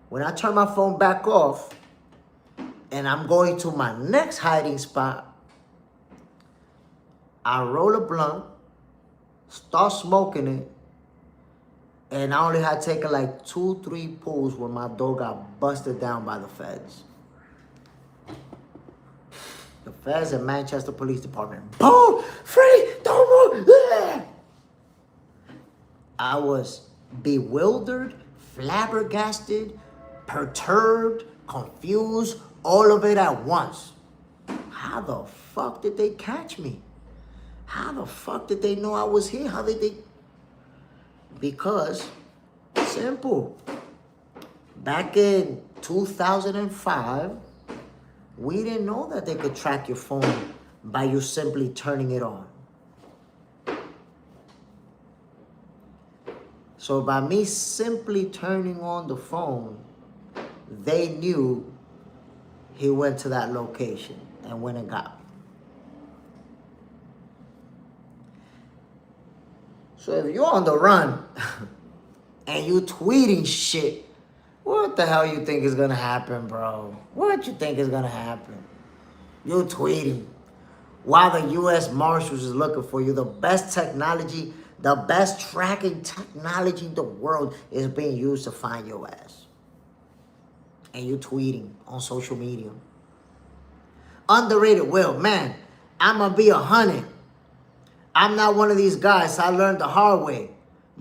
When I turn my phone back off and I'm going to my next hiding spot, I roll a blunt, start smoking it, and I only had taken like 2-3 pulls when my door got busted down by the feds. The feds and Manchester Police Department. Boom! Free! Don't move! I was bewildered, flabbergasted, perturbed, confused, all of it at once. How the fuck did they catch me? How the fuck did they know I was here? How did they? Because, simple. Back in 2005, we didn't know that they could track your phone by you simply turning it on. So by me simply turning on the phone, they knew he went to that location and went and got me. So if you're on the run and you tweeting shit, what the hell you think is gonna happen, bro? What you think is gonna happen? You tweeting while the U.S. Marshals is looking for you. The best technology, the best tracking technology in the world is being used to find your ass. And you tweeting on social media. Underrated Will, man, I'm gonna be 100. I'm not one of these guys. I learned the hard way,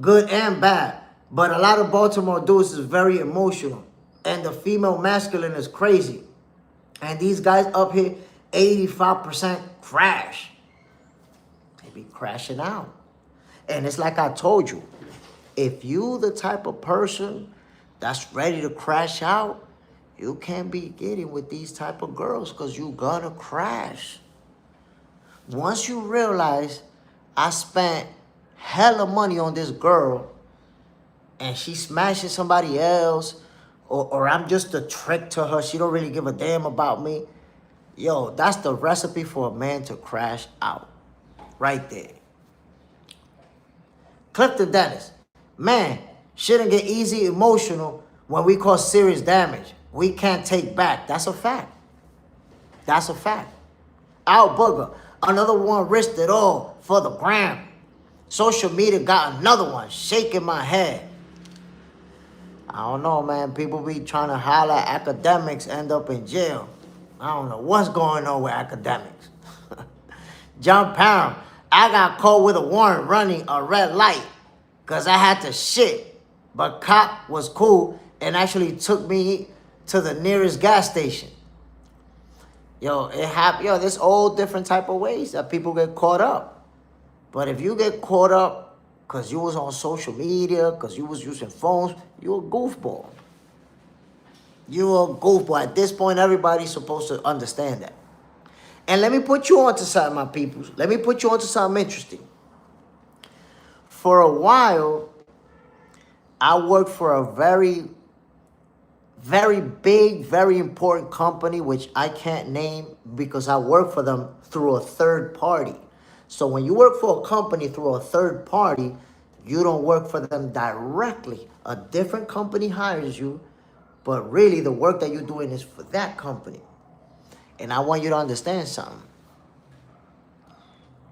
good and bad. But a lot of Baltimore dudes is very emotional. And the female masculine is crazy. And these guys up here, 85% crash. They be crashing out. And it's like I told you, if you the type of person that's ready to crash out, you can't be getting with these type of girls because you gonna crash. Once you realize I spent hella money on this girl and she smashing somebody else, or I'm just a trick to her, she don't really give a damn about me, yo, that's the recipe for a man to crash out. Right there. Clifton Dennis, man, shouldn't get easy emotional when we cause serious damage. We can't take back. That's a fact. That's a fact. Al Booger, another one risked it all for the gram. Social media got another one, shaking my head. I don't know, man. People be trying to holler at academics, end up in jail. I don't know what's going on with academics. John Parham, I got caught with a warrant running a red light because I had to shit. But cop was cool and actually took me to the nearest gas station. Yo, there's all different type of ways that people get caught up. But if you get caught up because you was on social media, because you was using phones, you a goofball. You a goofball. At this point, everybody's supposed to understand that. And let me put you on to something, my peoples. Let me put you on to something interesting. For a while, I worked for a very, very big, very important company, which I can't name because I work for them through a third party. So when you work for a company through a third party, you don't work for them directly. A different company hires you, but really the work that you're doing is for that company. And I want you to understand something.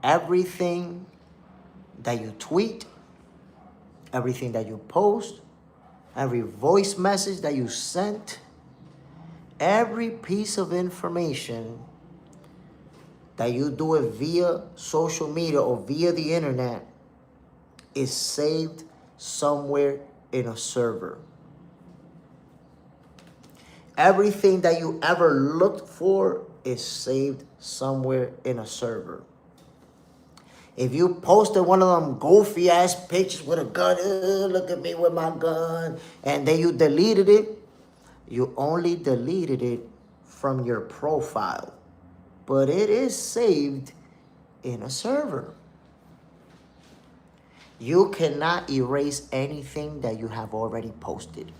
Everything that you tweet, everything that you post, every voice message that you sent, every piece of information that you do it via social media or via the internet is saved somewhere in a server. Everything that you ever looked for is saved somewhere in a server. If you posted one of them goofy ass pictures with a gun, look at me with my gun, and then you deleted it, you only deleted it from your profile. But it is saved in a server. You cannot erase anything that you have already posted.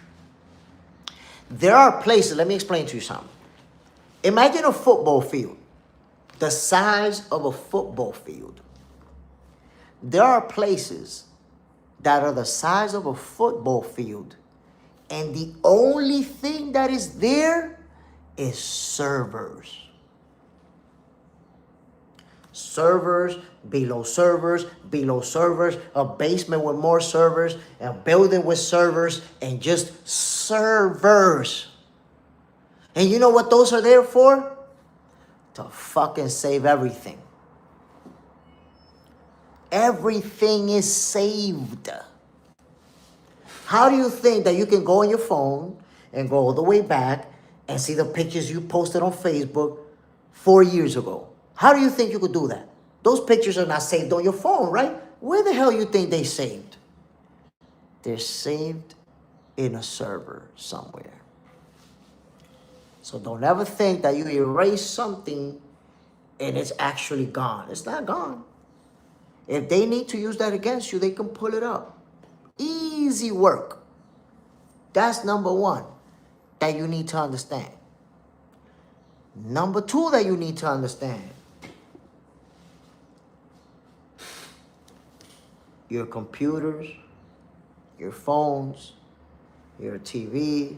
There are places, let me explain to you something. Imagine a football field, the size of a football field. There are places that are the size of a football field, and the only thing that is there is servers. Servers, below servers, below servers, a basement with more servers, a building with servers, and just servers. And you know what those are there for? To fucking save everything. Everything is saved. How do you think that you can go on your phone and go all the way back and see the pictures you posted on Facebook 4 years ago? How do you think you could do that? Those pictures are not saved on your phone, right? Where the hell you think they saved? They're saved in a server somewhere. So don't ever think that you erase something and it's actually gone. It's not gone. If they need to use that against you, they can pull it up. Easy work. That's number one that you need to understand. Number two that you need to understand. Your computers, your phones, your TV,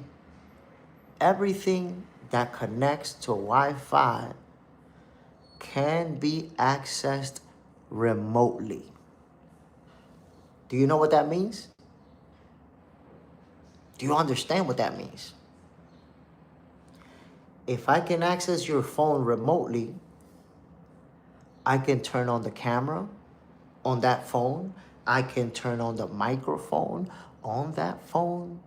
everything that connects to Wi-Fi can be accessed remotely. Do you know what that means? Do you understand what that means? If I can access your phone remotely, I can turn on the camera on that phone. I can turn on the microphone on that phone.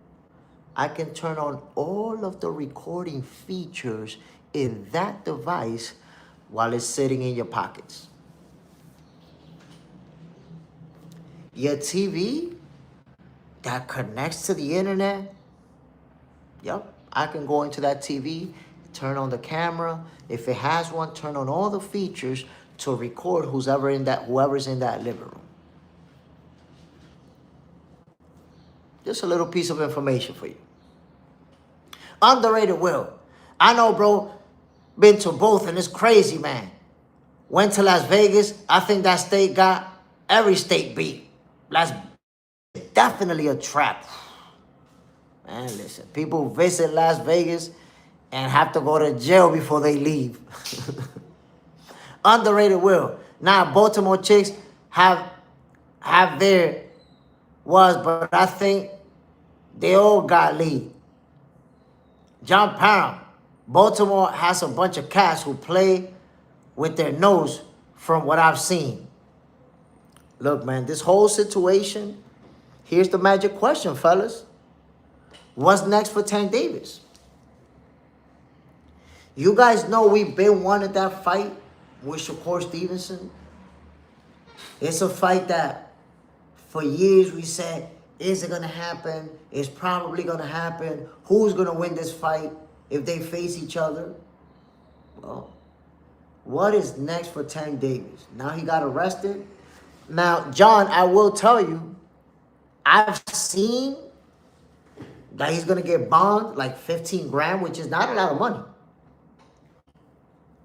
I can turn on all of the recording features in that device while it's sitting in your pockets. Your TV that connects to the internet, yep, I can go into that TV, turn on the camera. If it has one, turn on all the features to record whoever's in that living room. Just a little piece of information for you. Underrated Will. I know, bro. Been to both and it's crazy, man. Went to Las Vegas. I think that state got every state beat. Las definitely a trap. Man, listen. People visit Las Vegas and have to go to jail before they leave. Underrated Will. Now, Baltimore chicks have their but I think they all got lead. John Parham. Baltimore has a bunch of cats who play with their nose from what I've seen. Look, man, this whole situation, here's the magic question, fellas. What's next for Tank Davis? You guys know we've been wanting that fight with Shakur Stevenson. It's a fight that for years we said, is it going to happen? It's probably going to happen. Who's going to win this fight if they face each other? Well, what is next for Tank Davis? Now he got arrested. Now, John, I will tell you, I've seen that he's going to get bond like 15 grand, which is not a lot of money.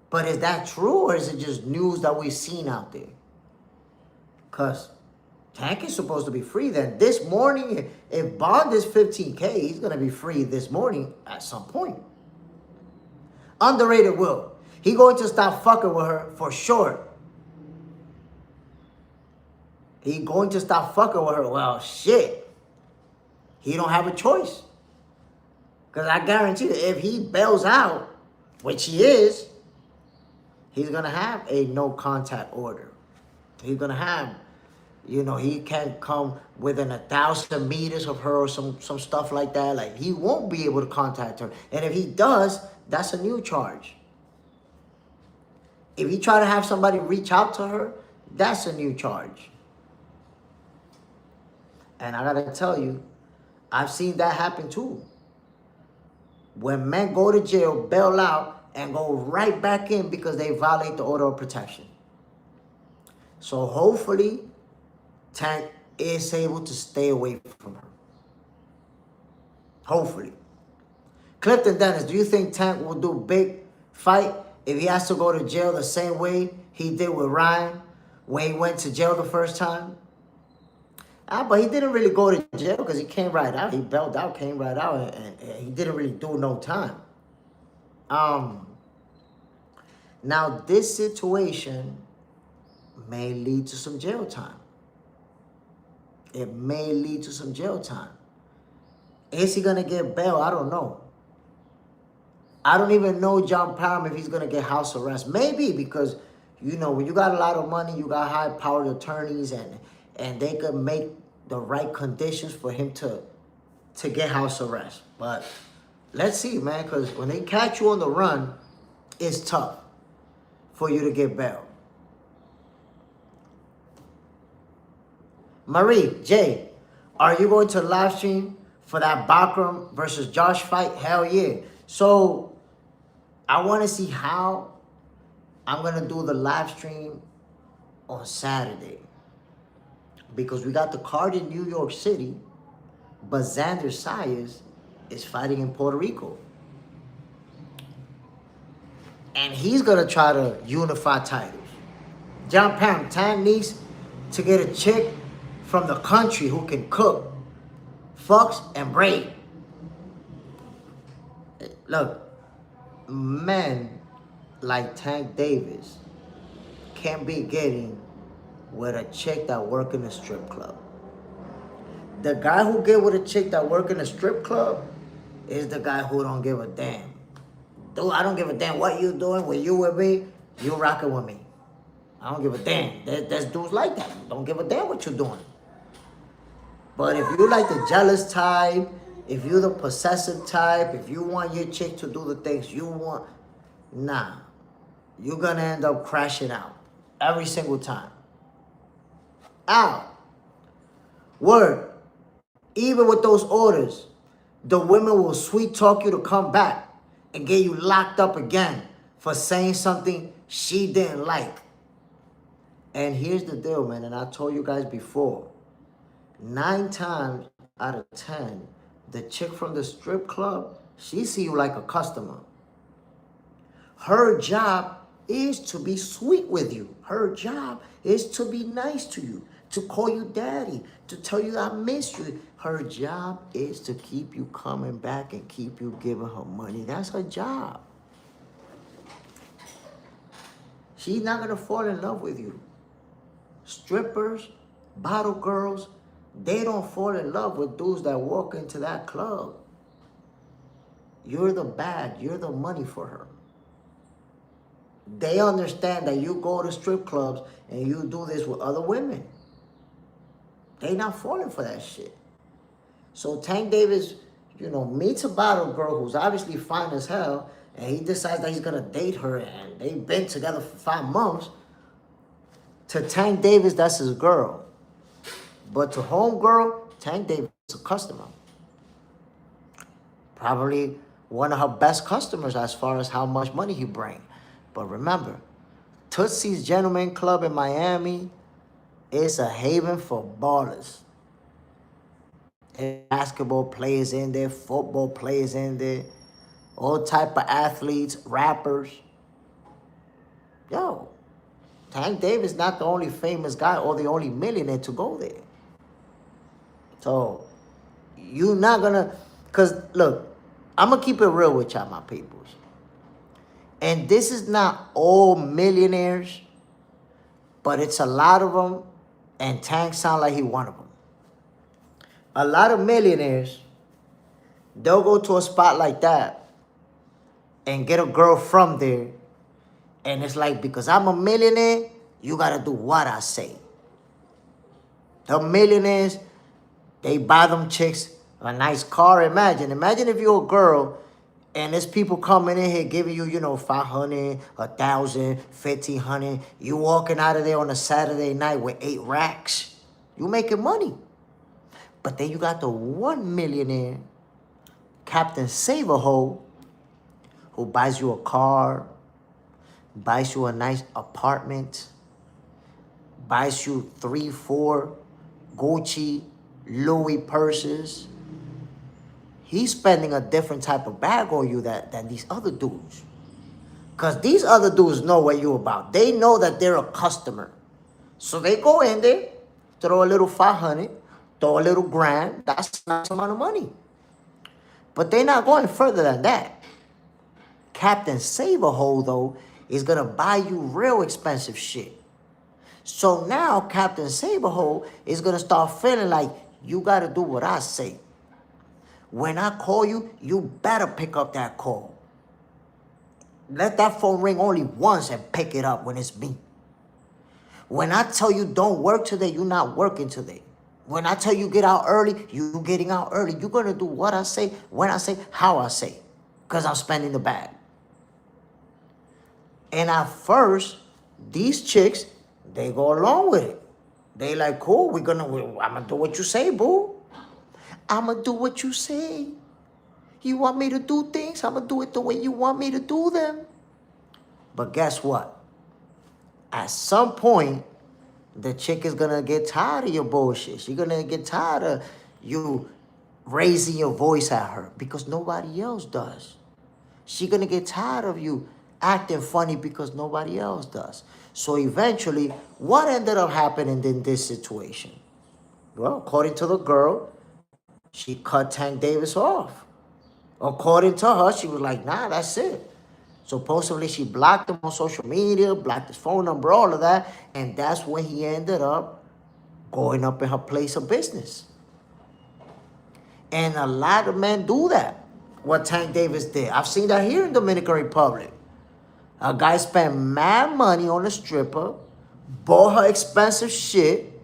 But is that true, or is it just news that we've seen out there? Because Tank is supposed to be free. Then this morning, if bond is 15K, he's going to be free this morning at some point. Underrated Will. He going to stop fucking with her for sure. He going to stop fucking with her. Well, shit. He don't have a choice. Because I guarantee that if he bails out, which he is, he's going to have a no contact order. He's going to have, he can't come within 1,000 meters of her or some stuff like that. Like, he won't be able to contact her. And if he does, that's a new charge. If he try to have somebody reach out to her, that's a new charge. And I got to tell you, I've seen that happen too. When men go to jail, bail out, and go right back in because they violate the order of protection. So hopefully, Tank is able to stay away from her. Hopefully. Clifton Dennis, do you think Tank will do big fight if he has to go to jail the same way he did with Ryan when he went to jail the first time? But he didn't really go to jail because he came right out. He bailed out, came right out, and he didn't really do no time. Now this situation may lead to some jail time. It may lead to some jail time. Is he gonna get bail? I don't know. I don't even know John Parham if he's gonna get house arrest. Maybe, because you know when you got a lot of money, you got high-powered attorneys, and they could make the right conditions for him to get house arrest. But let's see, man, because when they catch you on the run, it's tough for you to get bail. Marie, Jay, are you going to live stream for that Bakram versus Josh fight? Hell yeah. So I want to see how I'm going to do the live stream on Saturday. Because we got the card in New York City, but Xander Sayers is fighting in Puerto Rico. And he's going to try to unify titles. John Parham, Tan needs to get a chick from the country who can cook, fucks, and braid. Look, men like Tank Davis can't be getting with a chick that work in a strip club. The guy who get with a chick that work in a strip club is the guy who don't give a damn. Dude, I don't give a damn what you doing. When you with me, you rocking with me. I don't give a damn. There's dudes like that. Don't give a damn what you doing. But if you like the jealous type, if you're the possessive type, if you want your chick to do the things you want, nah. You're gonna end up crashing out every single time. Out. Word. Even with those orders, the women will sweet talk you to come back and get you locked up again for saying something she didn't like. And here's the deal, man, and I told you guys before. 9 times out of 10, the chick from the strip club, she see you like a customer. Her job is to be sweet with you. Her job is to be nice to you, to call you daddy, to tell you I miss you. Her job is to keep you coming back and keep you giving her money. That's her job. She's not going to fall in love with you. Strippers, bottle girls, they don't fall in love with dudes that walk into that club. You're the bag, you're the money for her. They understand that you go to strip clubs and you do this with other women. They not falling for that shit. So Tank Davis, meets a bottle girl who's obviously fine as hell, and he decides that he's gonna date her, and they've been together for 5 months. To Tank Davis, that's his girl. But to homegirl, Tank Davis is a customer. Probably one of her best customers as far as how much money he brings. But remember, Tootsie's Gentleman Club in Miami is a haven for ballers. And basketball players in there, football players in there, all type of athletes, rappers. Yo, Tank Davis not the only famous guy or the only millionaire to go there. So, you're not gonna, because look, I'm gonna keep it real with y'all, my peoples. And this is not all millionaires, but it's a lot of them, and Tank sound like he one of them. A lot of millionaires, they'll go to a spot like that and get a girl from there, and it's like, because I'm a millionaire, you gotta do what I say. The millionaires, they buy them chicks a nice car. Imagine if you're a girl and there's people coming in here giving you, 500, 1,000, 1,500. You walking out of there on a Saturday night with 8 racks. You making money. But then you got the one millionaire, Captain Saverhole, who buys you a car, buys you a nice apartment, buys you 3, 4 Gucci, Louis purses. He's spending a different type of bag on you than these other dudes. Because these other dudes know what you're about. They know that they're a customer. So they go in there, throw a little 500, throw a little grand. That's a nice amount of money. But they're not going further than that. Captain Saberhole, though, is going to buy you real expensive shit. So now Captain Saberhole is going to start feeling like you got to do what I say. When I call you, you better pick up that call. Let that phone ring only once and pick it up when it's me. When I tell you don't work today, you're not working today. When I tell you get out early, you getting out early. You're going to do what I say, when I say, how I say. Because I'm spending the bag. And at first, these chicks, they go along with it. They like, cool, I'm going to do what you say, boo. I'm going to do what you say. You want me to do things? I'm going to do it the way you want me to do them. But guess what? At some point, the chick is going to get tired of your bullshit. She's going to get tired of you raising your voice at her because nobody else does. She's going to get tired of you acting funny because nobody else does. So eventually, what ended up happening in this situation? Well, according to the girl, she cut Tank Davis off. According to her, she was like, nah, that's it. Supposedly, she blocked him on social media, blocked his phone number, all of that. And that's when he ended up going up in her place of business. And a lot of men do that, what Tank Davis did. I've seen that here in Dominican Republic. A guy spent mad money on a stripper, bought her expensive shit,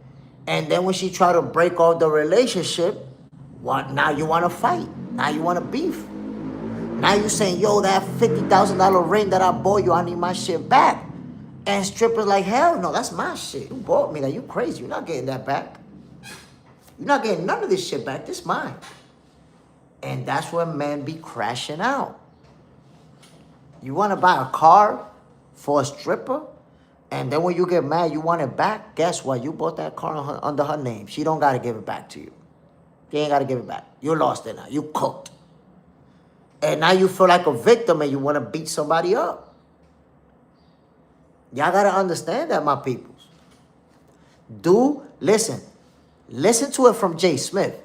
and then when she tried to break off the relationship, what? Now you want to fight. Now you want to beef. Now you saying, yo, that $50,000 ring that I bought you, I need my shit back. And stripper's like, hell no, that's my shit. You bought me that. You crazy. You're not getting that back. You're not getting none of this shit back. This mine. And that's when men be crashing out. You want to buy a car for a stripper? And then when you get mad, you want it back? Guess what? You bought that car under her name. She don't got to give it back to you. She ain't got to give it back. You lost it now. You cooked. And now you feel like a victim and you want to beat somebody up. Y'all got to understand that, my peoples. Listen to it from Jay Smith.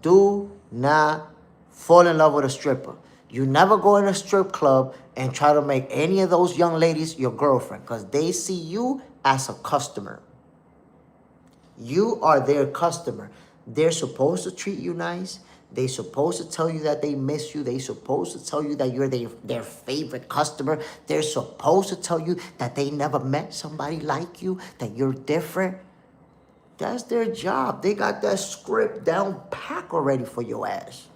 Do not fall in love with a stripper. You never go in a strip club and try to make any of those young ladies your girlfriend because they see you as a customer. You are their customer. They're supposed to treat you nice. They're supposed to tell you that they miss you. They're supposed to tell you that you're their favorite customer. They're supposed to tell you that they never met somebody like you, that you're different. That's their job. They got that script down pack already for your ass.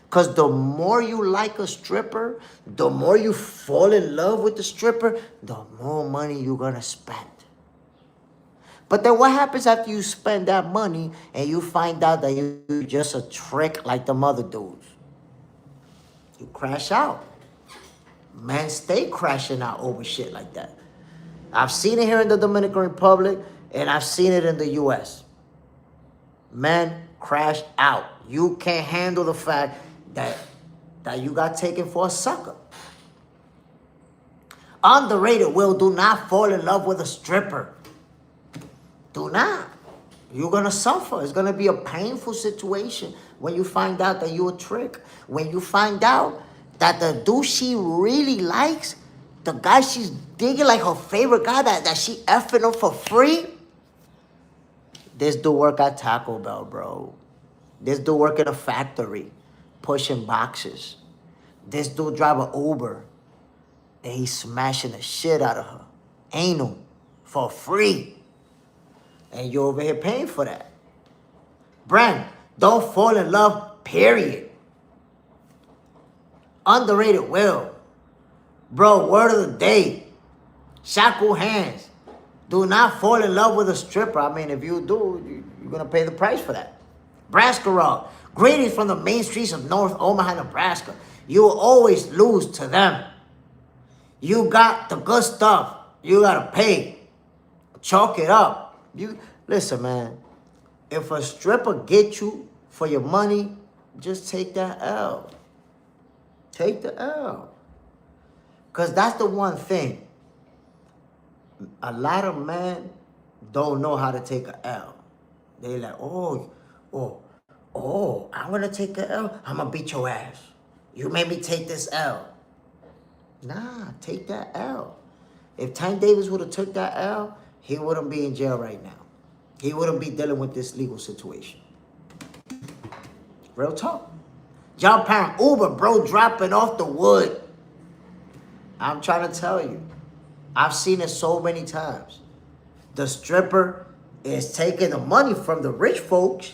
Because the more you like a stripper, the more you fall in love with the stripper, the more money you're going to spend. But then what happens after you spend that money and you find out that you're just a trick like the mother dudes? You crash out. Men stay crashing out over shit like that. I've seen it here in the Dominican Republic and I've seen it in the U.S. Men crash out. You can't handle the fact that you got taken for a sucker. Underrated, Will, do not fall in love with a stripper. Do not. You're going to suffer. It's going to be a painful situation when you find out that you're a trick. When you find out that the dude she really likes, the guy she's digging, like her favorite guy that she effing him for free. This dude work at Taco Bell, bro. This dude work in a factory, pushing boxes. This dude drive an Uber, and he's smashing the shit out of her. Anal, for free. And you're over here paying for that. Brand, don't fall in love, period. Underrated, Will. Bro, word of the day. Shackle hands. Do not fall in love with a stripper. I mean, if you do, you're going to pay the price for that. Brascarol. Greetings from the main streets of North Omaha, Nebraska. You will always lose to them. You got the good stuff. You got to pay. Chalk it up. Listen, man. If a stripper get you for your money, just take that L. Take the L. Because that's the one thing. A lot of men don't know how to take a L. They like, oh, I'm going to take a L. I'm going to beat your ass. You made me take this L. Nah, take that L. If Tank Davis would have took that L, he wouldn't be in jail right now. He wouldn't be dealing with this legal situation. Real talk. John Parent, Uber, bro, dropping off the wood. I'm trying to tell you. I've seen it so many times. The stripper is taking the money from the rich folks,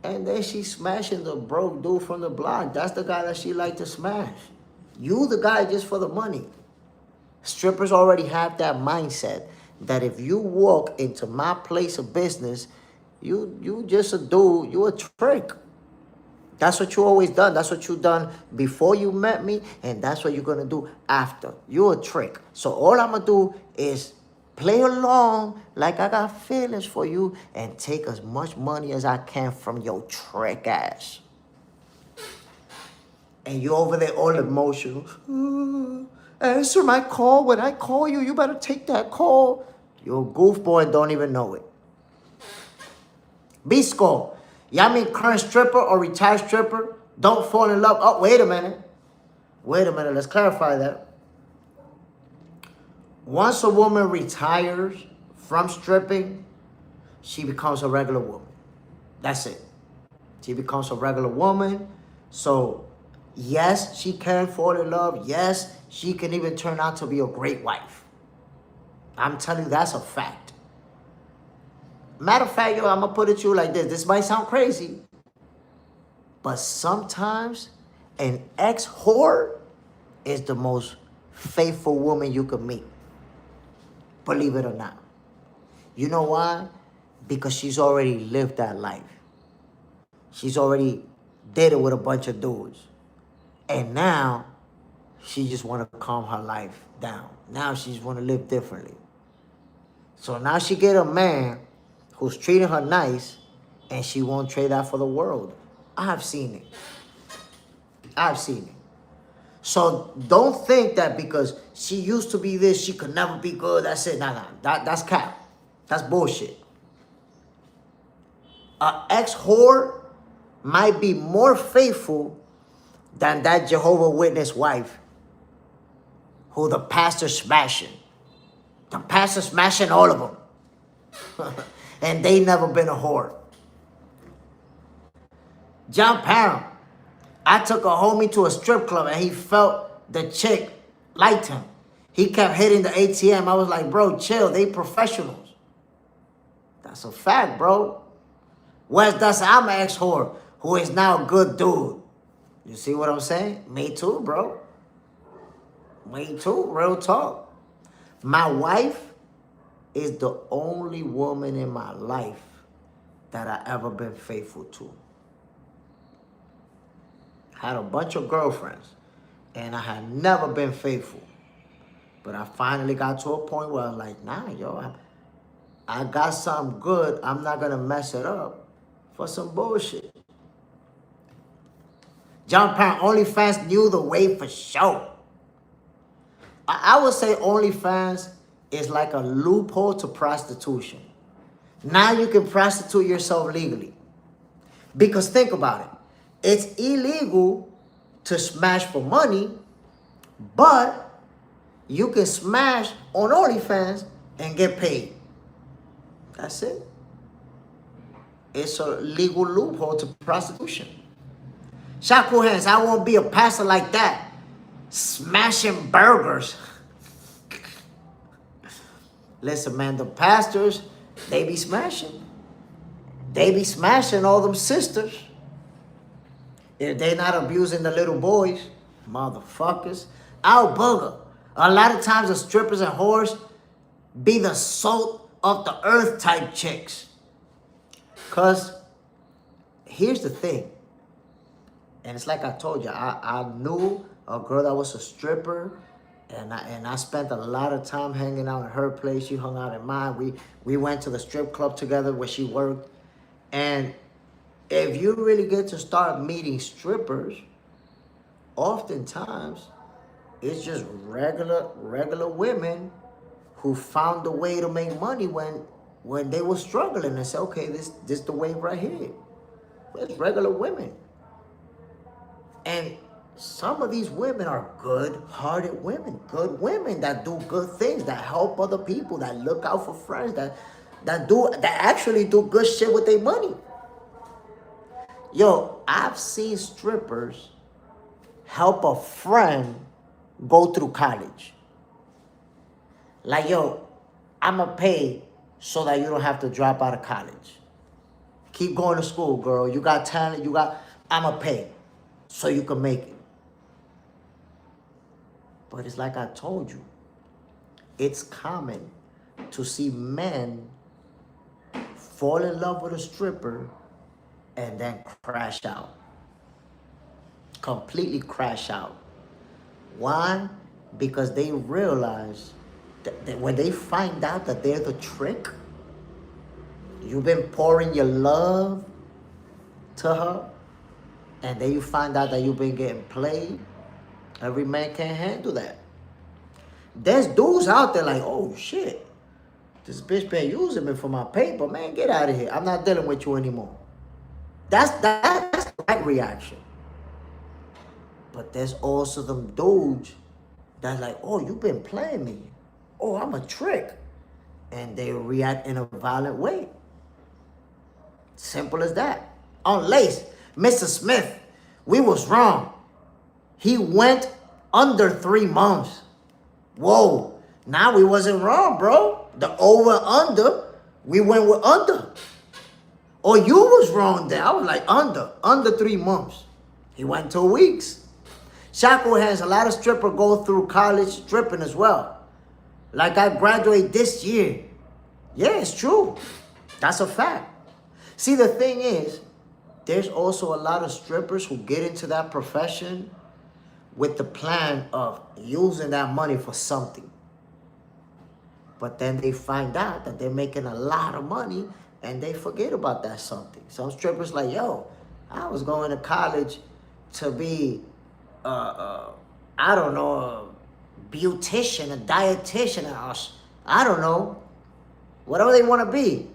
and then she's smashing the broke dude from the block. That's the guy that she like to smash. You the guy just for the money. Strippers already have that mindset that if you walk into my place of business, you just a dude, you a trick. That's what you always done. That's what you done before you met me, and that's what you're gonna do after. You a trick. So all I'm gonna do is play along like I got feelings for you and take as much money as I can from your trick ass. And you over there all emotional. Answer my call. When I call you, you better take that call. You're a goofball and don't even know it. B-Score. Y'all mean current stripper or retired stripper? Don't fall in love. Oh, wait a minute. Wait a minute. Let's clarify that. Once a woman retires from stripping, she becomes a regular woman. That's it. She becomes a regular woman. So, yes, she can fall in love. Yes, she can even turn out to be a great wife. I'm telling you, that's a fact. Matter of fact, yo, I'm going to put it to you like this. This might sound crazy, but sometimes an ex-whore is the most faithful woman you could meet. Believe it or not. You know why? Because she's already lived that life. She's already did it with a bunch of dudes. And now, she just want to calm her life down. Now she just want to live differently. So now she get a man who's treating her nice, and she won't trade that for the world. I've seen it. I've seen it. So don't think that because she used to be this, she could never be good. That's it. Nah. That's cap. That's bullshit. An ex-whore might be more faithful than that Jehovah's Witness wife who the pastor's smashing. The pastor's smashing all of them. And they never been a whore. John Parham. I took a homie to a strip club and he felt the chick liked him. He kept hitting the ATM. I was like, bro, chill. They professionals. That's a fact, bro. Wes does I'm an ex-whore who is now a good dude. You see what I'm saying? Me too, bro. Me too. Real talk. My wife is the only woman in my life that I ever been faithful to. Had a bunch of girlfriends, and I had never been faithful. But I finally got to a point where I was like, nah, yo, I got something good. I'm not going to mess it up for some bullshit. John Parent, OnlyFans knew the way for sure. I would say OnlyFans is like a loophole to prostitution. Now you can prostitute yourself legally. Because think about it. It's illegal to smash for money, but you can smash on OnlyFans and get paid. That's it. It's a legal loophole to prostitution. Shaku hands, I won't be a pastor like that. Smashing burgers. Listen, man, the pastors, they be smashing. They be smashing all them sisters. If they not abusing the little boys, motherfuckers. Out booger. A lot of times the strippers and whores be the salt of the earth type chicks. Because here's the thing. And it's like I told you, I knew a girl that was a stripper, and I spent a lot of time hanging out at her place. She hung out at mine. We went to the strip club together where she worked. And if you really get to start meeting strippers, oftentimes it's just regular women who found a way to make money when they were struggling and say, okay, this the way right here. It's regular women. And some of these women are good-hearted women, good women that do good things, that help other people, that look out for friends, that actually do good shit with their money. Yo, I've seen strippers help a friend go through college. Like, yo, I'ma pay so that you don't have to drop out of college. Keep going to school, girl. You got talent, I'ma pay so you can make it. But it's like I told you, it's common to see men fall in love with a stripper and then crash out. Completely crash out. Why? Because they realize that when they find out that they're the trick, you've been pouring your love to her, and then you find out that you've been getting played. Every man can't handle that. There's dudes out there like, oh shit, this bitch been using me for my paper, man, get out of here. I'm not dealing with you anymore. That's the right reaction. But there's also them dudes that's like, oh, you've been playing me. Oh, I'm a trick. And they react in a violent way. Simple as that. Unless, Mr. Smith, we was wrong. He went under 3 months. Whoa, now we wasn't wrong, bro. The over under, we went with under. Or you was wrong there. I was like under 3 months. He went 2 weeks. Shaco has a lot of strippers go through college stripping as well. Like I graduate this year. Yeah, it's true. That's a fact. See, the thing is, there's also a lot of strippers who get into that profession with the plan of using that money for something. But then they find out that they're making a lot of money and they forget about that something. Some strippers like, yo, I was going to college to be, I don't know, a beautician, a dietitian, I don't know, whatever they want to be.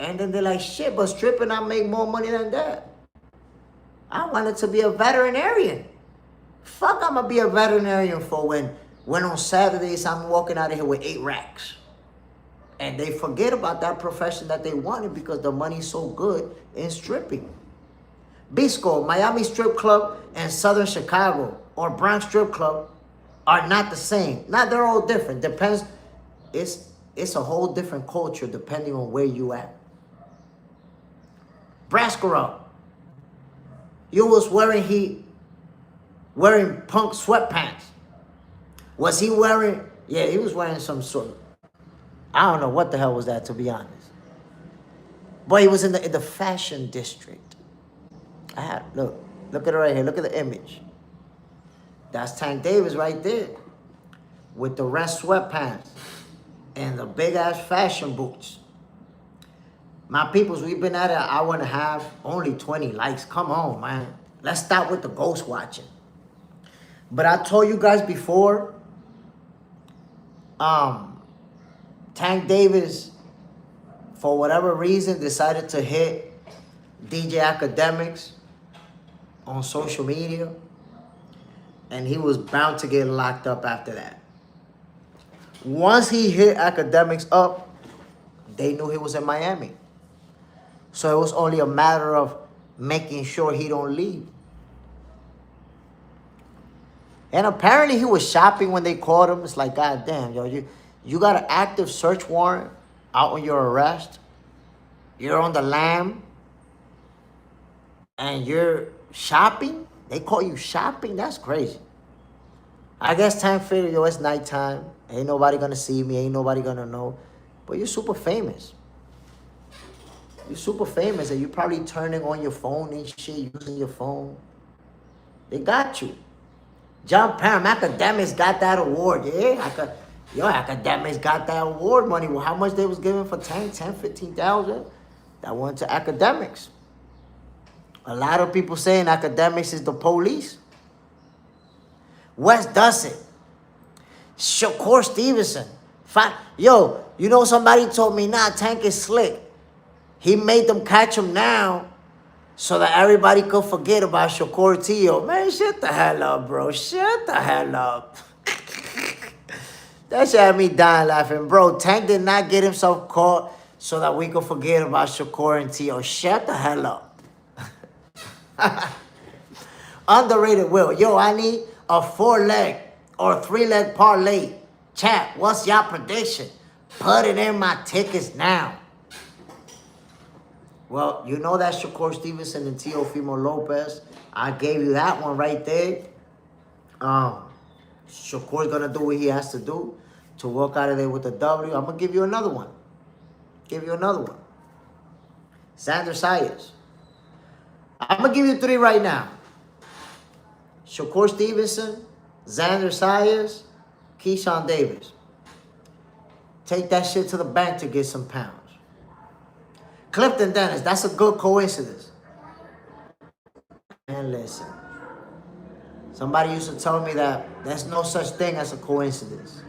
And then they're like, shit, but stripping, I make more money than that. I wanted to be a veterinarian. Fuck, I'm going to be a veterinarian for when on Saturdays I'm walking out of here with 8 racks. And they forget about that profession that they wanted because the money's so good in stripping. Bisco, Miami Strip Club and Southern Chicago or Bronx Strip Club are not the same. Now, they're all different. Depends. It's a whole different culture depending on where you at. Brascaro, you was wearing punk sweatpants. Was he wearing? Yeah, he was wearing some sort of, I don't know what the hell was that, to be honest. But he was in the fashion district. Look at it right here. Look at the image. That's Tank Davis right there with the red sweatpants and the big ass fashion boots. My peoples, we've been at it an hour and a half, only 20 likes. Come on, man. Let's stop with the ghost watching. But I told you guys before, Tank Davis, for whatever reason, decided to hit DJ Academics on social media. And he was bound to get locked up after that. Once he hit Academics up, they knew he was in Miami. So it was only a matter of making sure he don't leave. And apparently he was shopping when they caught him. It's like, God damn, yo, you got an active search warrant out on your arrest. You're on the lam. And you're shopping? They call you shopping? That's crazy. I guess Tank figured, yo, it's nighttime. Ain't nobody gonna see me. Ain't nobody gonna know. But you're super famous. You're super famous and you're probably turning on your phone and shit, using your phone. They got you. John Parham, Academics got that award, yeah? Academics got that award money. Well, how much they was giving for Tank? 10, 15,000? that went to academics. A lot of people saying academics is the police. Wes does it. Shakur Stevenson. Yo, you know somebody told me, nah, Tank is slick. He made them catch him now so that everybody could forget about Shakur Tio. Man, shut the hell up, bro. Shut the hell up. That shit had me dying laughing. Bro, Tank did not get himself caught so that we could forget about Shakur and Tio. Shut the hell up. Underrated Will. Yo, I need a 4-leg or 3-leg parlay. Chat, what's y'all prediction? Put it in my tickets now. Well, you know that Shakur Stevenson and Teofimo Lopez. I gave you that one right there. Shakur's going to do what he has to do to walk out of there with a W. I'm going to give you another one. Xander Sayers. I'm going to give you 3 right now. Shakur Stevenson, Xander Sayers, Keyshawn Davis. Take that shit to the bank to get some pounds. Clifton Dennis, that's a good coincidence. And listen, somebody used to tell me that there's no such thing as a coincidence.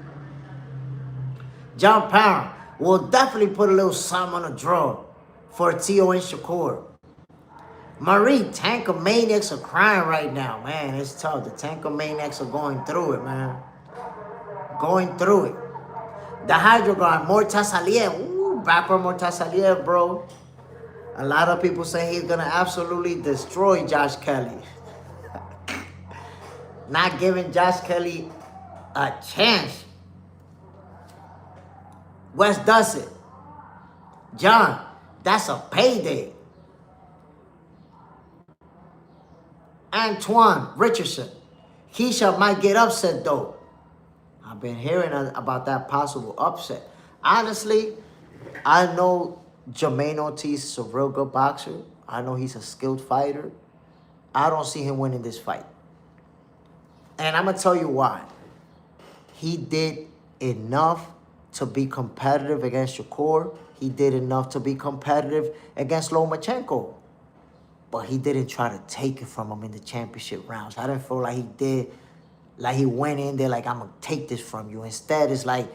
John Pound will definitely put a little something on the draw for Tio and Shakur. Marie, Tankomaniacs are crying right now, man. It's tough. The Tankomaniacs are going through it, man. Going through it. The Hydro Guard, Mortaz Aliev. Ooh, backward Mortaz Aliev, bro. A lot of people say he's going to absolutely destroy Josh Kelly. Not giving Josh Kelly a chance. Wes does it. John, that's a payday. Antoine Richardson. Keisha might get upset, though. I've been hearing about that possible upset. Honestly, I know Jermaine Ortiz is a real good boxer. I know he's a skilled fighter. I don't see him winning this fight. And I'm going to tell you why. He did enough to be competitive against Shakur. He did enough to be competitive against Lomachenko. But he didn't try to take it from him in the championship rounds. I didn't feel like he did. Like he went in there like, I'm going to take this from you. Instead, it's like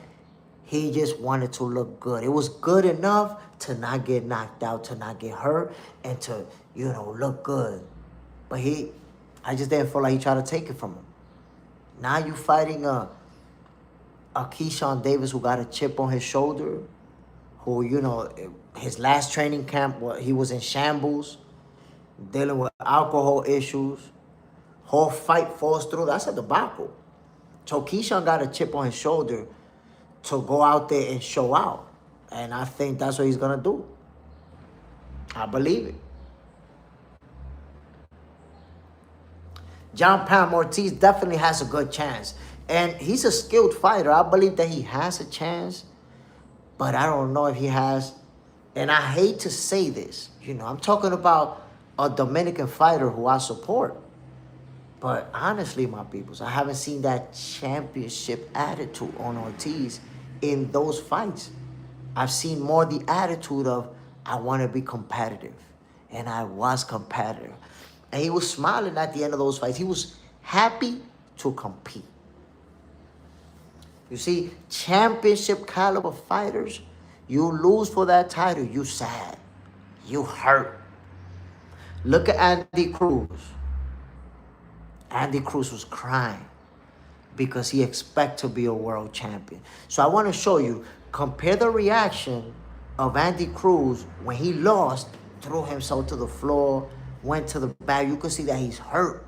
he just wanted to look good. It was good enough to not get knocked out, to not get hurt, and to, you know, look good. But I just didn't feel like he tried to take it from him. Now you fighting a Keyshawn Davis who got a chip on his shoulder, who, you know, his last training camp, he was in shambles, dealing with alcohol issues. Whole fight falls through. That's a debacle. So Keyshawn got a chip on his shoulder to go out there and show out. And I think that's what he's going to do. I believe it. John Pam Ortiz definitely has a good chance. And he's a skilled fighter. I believe that he has a chance. But I don't know if he has. And I hate to say this. You know, I'm talking about a Dominican fighter who I support. But honestly, my peoples, I haven't seen that championship attitude on Ortiz in those fights. I've seen more the attitude of, I want to be competitive. And I was competitive. And he was smiling at the end of those fights. He was happy to compete. You see, championship caliber fighters, you lose for that title, you sad. You hurt. Look at Andy Cruz. Andy Cruz was crying because he expects to be a world champion. So I want to show you, compare the reaction of Andy Cruz when he lost, threw himself to the floor, went to the back. You can see that he's hurt.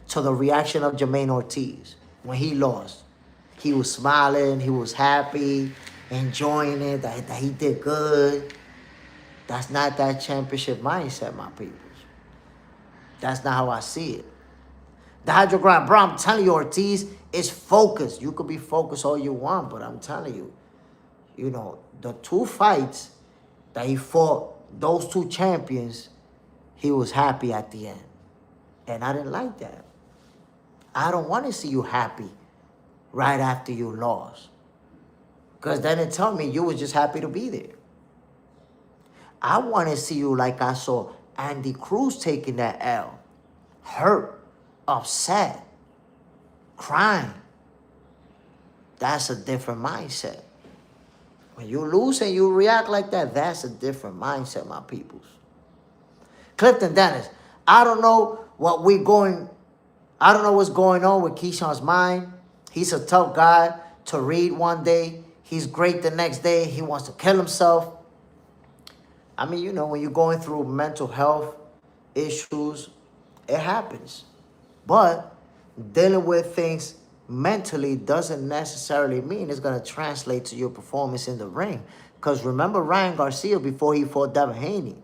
To the reaction of Jermaine Ortiz when he lost. He was smiling, he was happy, enjoying it, that he did good. That's not that championship mindset, my people. That's not how I see it. The Hydrogram, bro, I'm telling you, Ortiz is focused. You could be focused all you want, but I'm telling you, you know, the 2 fights that he fought, those 2 champions, he was happy at the end. And I didn't like that. I don't want to see you happy right after you lost. Because then it told me you was just happy to be there. I want to see you like I saw Andy Cruz taking that L. Hurt, upset, crying. That's a different mindset. When you lose and you react like that, that's a different mindset, my peoples. Clifton Dennis, I don't know what's going on with Keyshawn's mind. He's a tough guy to read one day. He's great the next day. He wants to kill himself. I mean, you know, when you're going through mental health issues, it happens. But dealing with things mentally doesn't necessarily mean it's going to translate to your performance in the ring. Because remember Ryan Garcia before he fought Devin Haney?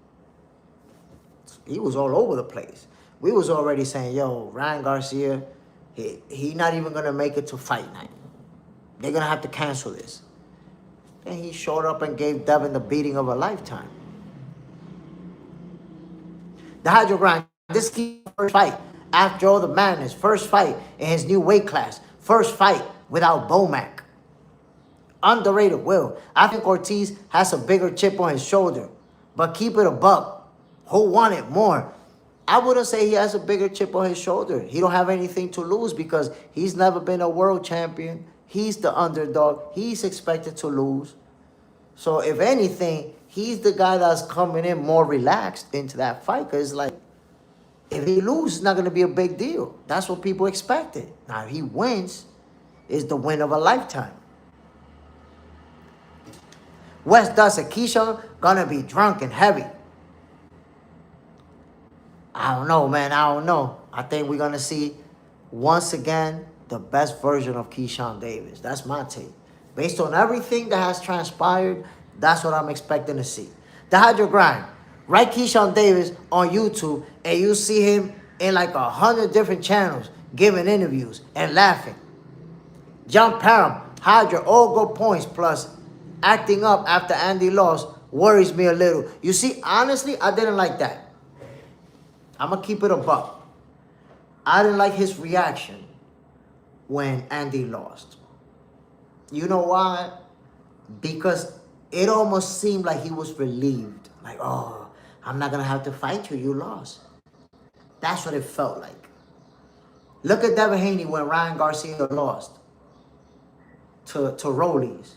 He was all over the place. We was already saying, yo, Ryan Garcia, he not even going to make it to fight night. They're going to have to cancel this. And he showed up and gave Devin the beating of a lifetime. The Hydro Grind, this key first fight after all the madness. First fight in his new weight class. First fight without Bomac. Underrated Will. I think Ortiz has a bigger chip on his shoulder. But keep it a buck. Who won it more? I wouldn't say he has a bigger chip on his shoulder. He don't have anything to lose because he's never been a world champion. He's the underdog. He's expected to lose. So if anything, he's the guy that's coming in more relaxed into that fight. Because like, if he loses, it's not going to be a big deal. That's what people expected. Now, if he wins, it's the win of a lifetime. West Dustin, Keyshawn going to be drunk and heavy. I don't know, man. I don't know. I think we're going to see, once again, the best version of Keyshawn Davis. That's my take. Based on everything that has transpired, that's what I'm expecting to see. The Hydro Grind. Write Keyshawn Davis on YouTube, and you see him in like 100 different channels giving interviews and laughing. John Parham, Hydra, all good points, plus acting up after Andy lost worries me a little. You see, honestly, I didn't like that. I'm going to keep it a buck. I didn't like his reaction when Andy lost. You know why? Because it almost seemed like he was relieved. Like, oh, I'm not going to have to fight you. You lost. That's what it felt like. Look at Devin Haney when Ryan Garcia lost to Rollies.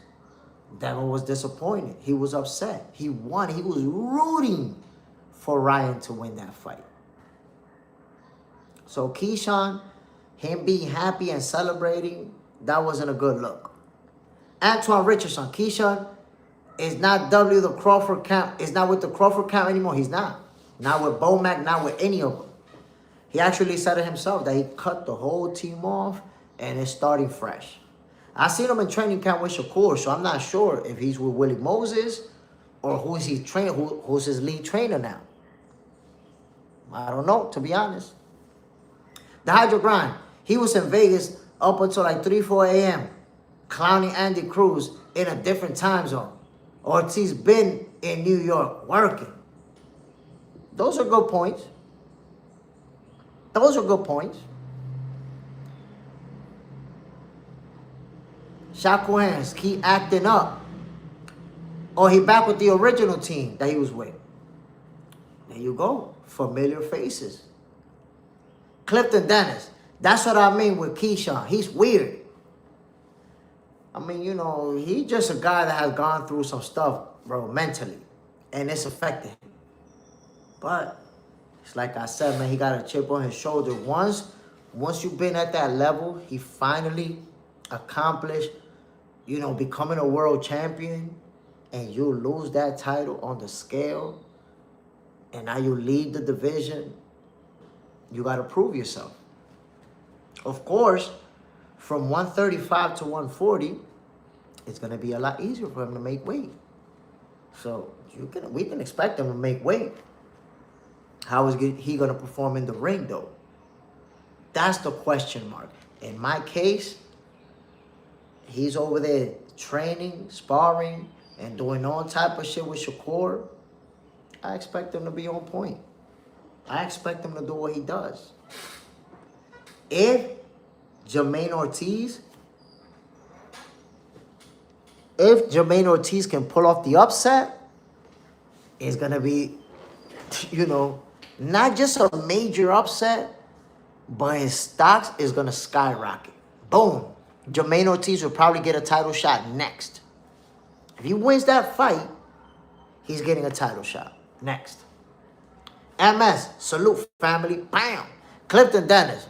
Devin was disappointed. He was upset. He won. He was rooting for Ryan to win that fight. So Keyshawn, him being happy and celebrating, that wasn't a good look. Antoine Richardson, Keyshawn is not the Crawford camp. Is not with the Crawford camp anymore. He's not. Not with Bomac, not with any of them. He actually said it himself that he cut the whole team off and is starting fresh. I seen him in training camp with Shakur, so I'm not sure if he's with Willie Moses or who's his lead trainer now. I don't know, to be honest. The Hydro Grind, he was in Vegas up until like 3, 4 a.m. clowning Andy Cruz in a different time zone. Ortiz been in New York working. Those are good points. Those are good points. Shakur Hands, keep acting up. Or he back with the original team that he was with. There you go. Familiar faces. Clifton Dennis. That's what I mean with Keyshawn. He's weird. I mean, you know, he's just a guy that has gone through some stuff, bro, mentally. And it's affected him. But it's like I said, man, he got a chip on his shoulder. Once you've been at that level, he finally accomplished, you know, becoming a world champion, and you lose that title on the scale, and now you lead the division, you got to prove yourself. Of course, from 135 to 140, it's going to be a lot easier for him to make weight. So we can expect him to make weight. How is he going to perform in the ring, though? That's the question mark. In my case, he's over there training, sparring, and doing all type of shit with Shakur. I expect him to be on point. I expect him to do what he does. If Jermaine Ortiz can pull off the upset, is going to be, you know, not just a major upset, but his stocks is going to skyrocket. Boom. Jermaine Ortiz will probably get a title shot next. If he wins that fight, he's getting a title shot next. MS, salute family, bam. Clifton Dennis,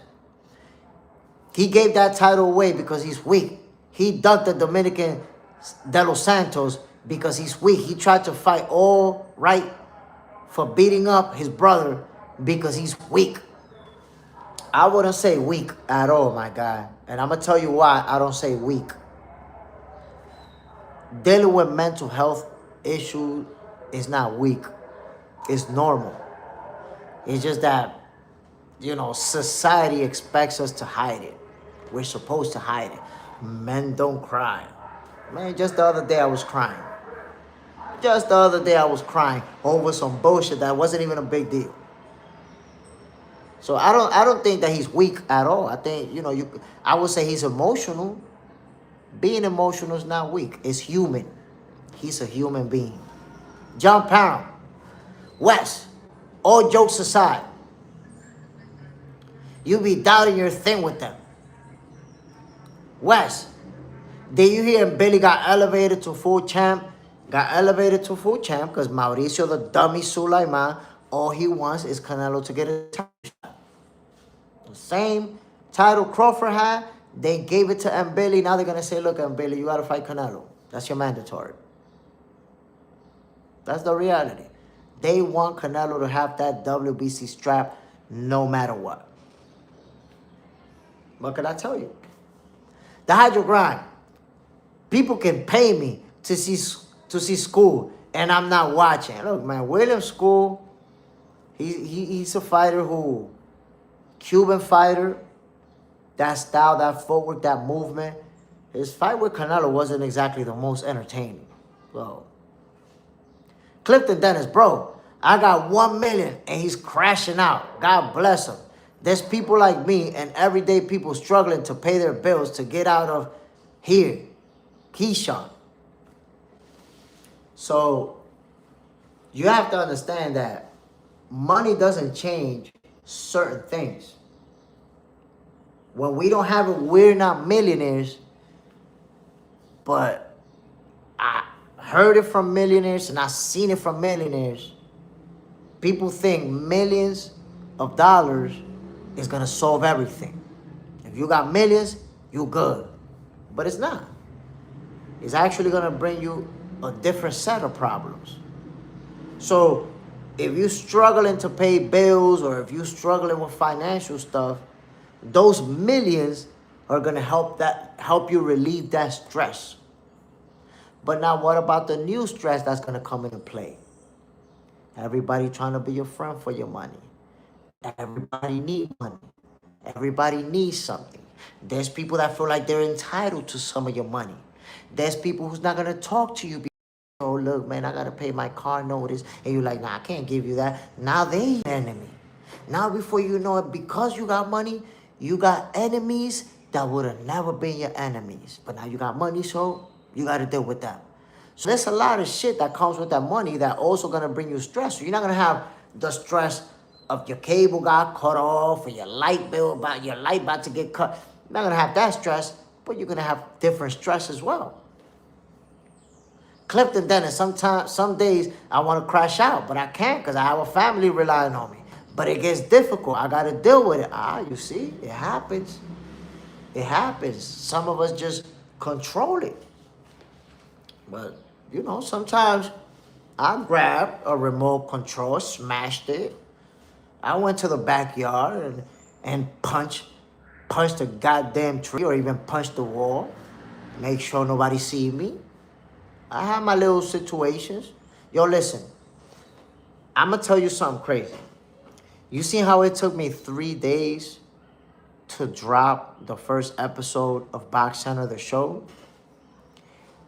he gave that title away because he's weak. He ducked the Dominican De Los Santos because he's weak. He tried to fight all right for beating up his brother because he's weak. I wouldn't say weak at all, my guy. And I'm going to tell you why I don't say weak. Dealing with mental health issues is not weak. It's normal. It's just that, you know, society expects us to hide it. We're supposed to hide it. Men don't cry. Man, just the other day I was crying. Just the other day I was crying over some bullshit that wasn't even a big deal. So I don't think that he's weak at all. I think, you know, I would say he's emotional. Being emotional is not weak. It's human. He's a human being. John Parham. Wes. All jokes aside. You be doubting your thing with them. Wes. Did you hear Billy got elevated to full champ? Got elevated to full champ because Mauricio the dummy Sulaiman, all he wants is Canelo to get a title shot. The same title Crawford had, they gave it to Billy. Now they're going to say, look, Billy, you got to fight Canelo. That's your mandatory. That's the reality. They want Canelo to have that WBC strap no matter what. What can I tell you? The Hydro Grind. People can pay me to see School, and I'm not watching. Look, man, William School, he's a fighter who, Cuban fighter, that style, that footwork, that movement. His fight with Canelo wasn't exactly the most entertaining. Well, Clifton Dennis, bro, I got 1 million and he's crashing out. God bless him. There's people like me and everyday people struggling to pay their bills to get out of here. Keyshawn. So you have to understand that money doesn't change certain things. When we don't have it, we're not millionaires. But I heard it from millionaires and I've seen it from millionaires. People think millions of dollars is going to solve everything. If you got millions, you good. But it's not. It's actually going to bring you a different set of problems. So if you're struggling to pay bills or if you're struggling with financial stuff, those millions are going to help you relieve that stress. But now what about the new stress that's going to come into play? Everybody trying to be your friend for your money. Everybody needs money. Everybody needs something. There's people that feel like they're entitled to some of your money. There's people who's not going to talk to you because, oh, look, man, I got to pay my car notice. And you're like, nah, I can't give you that. Now they an enemy. Now before you know it, because you got money, you got enemies that would have never been your enemies. But now you got money, so you got to deal with that. So there's a lot of shit that comes with that money that also going to bring you stress. So you're not going to have the stress of your cable got cut off or your light bill about to get cut. You're not going to have that stress, but you're going to have different stress as well. Clifton Dennis, some days I want to crash out, but I can't because I have a family relying on me. But it gets difficult. I got to deal with it. You see, it happens. It happens. Some of us just control it. But, you know, sometimes I grabbed a remote control, smashed it. I went to the backyard and punched a goddamn tree or even punched the wall. Make sure nobody see me. I have my little situations. Yo, listen. I'm going to tell you something crazy. You see how it took me 3 days to drop the first episode of Box Center, the show?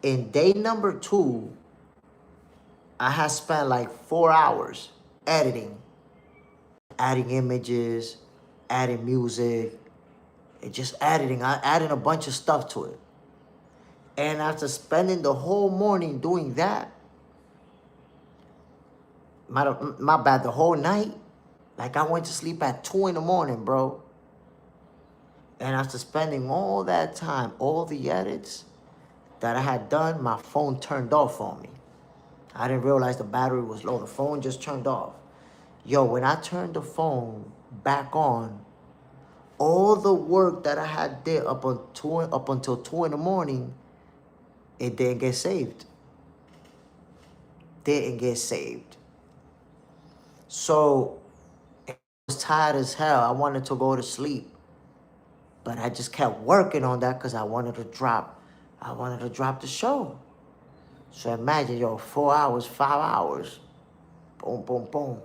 In day number 2, I had spent like 4 hours editing, adding images, adding music, and just editing. I added a bunch of stuff to it. And after spending the whole morning doing that, my bad, the whole night. Like I went to sleep at 2 in the morning, bro. And after spending all that time, all the edits that I had done, my phone turned off on me. I didn't realize the battery was low. The phone just turned off. Yo, when I turned the phone back on, all the work that I had did up until 2 in the morning, it didn't get saved. Didn't get saved. So I was tired as hell. I wanted to go to sleep. But I just kept working on that because I wanted to drop the show. So imagine, yo, 4 hours, 5 hours, boom, boom, boom,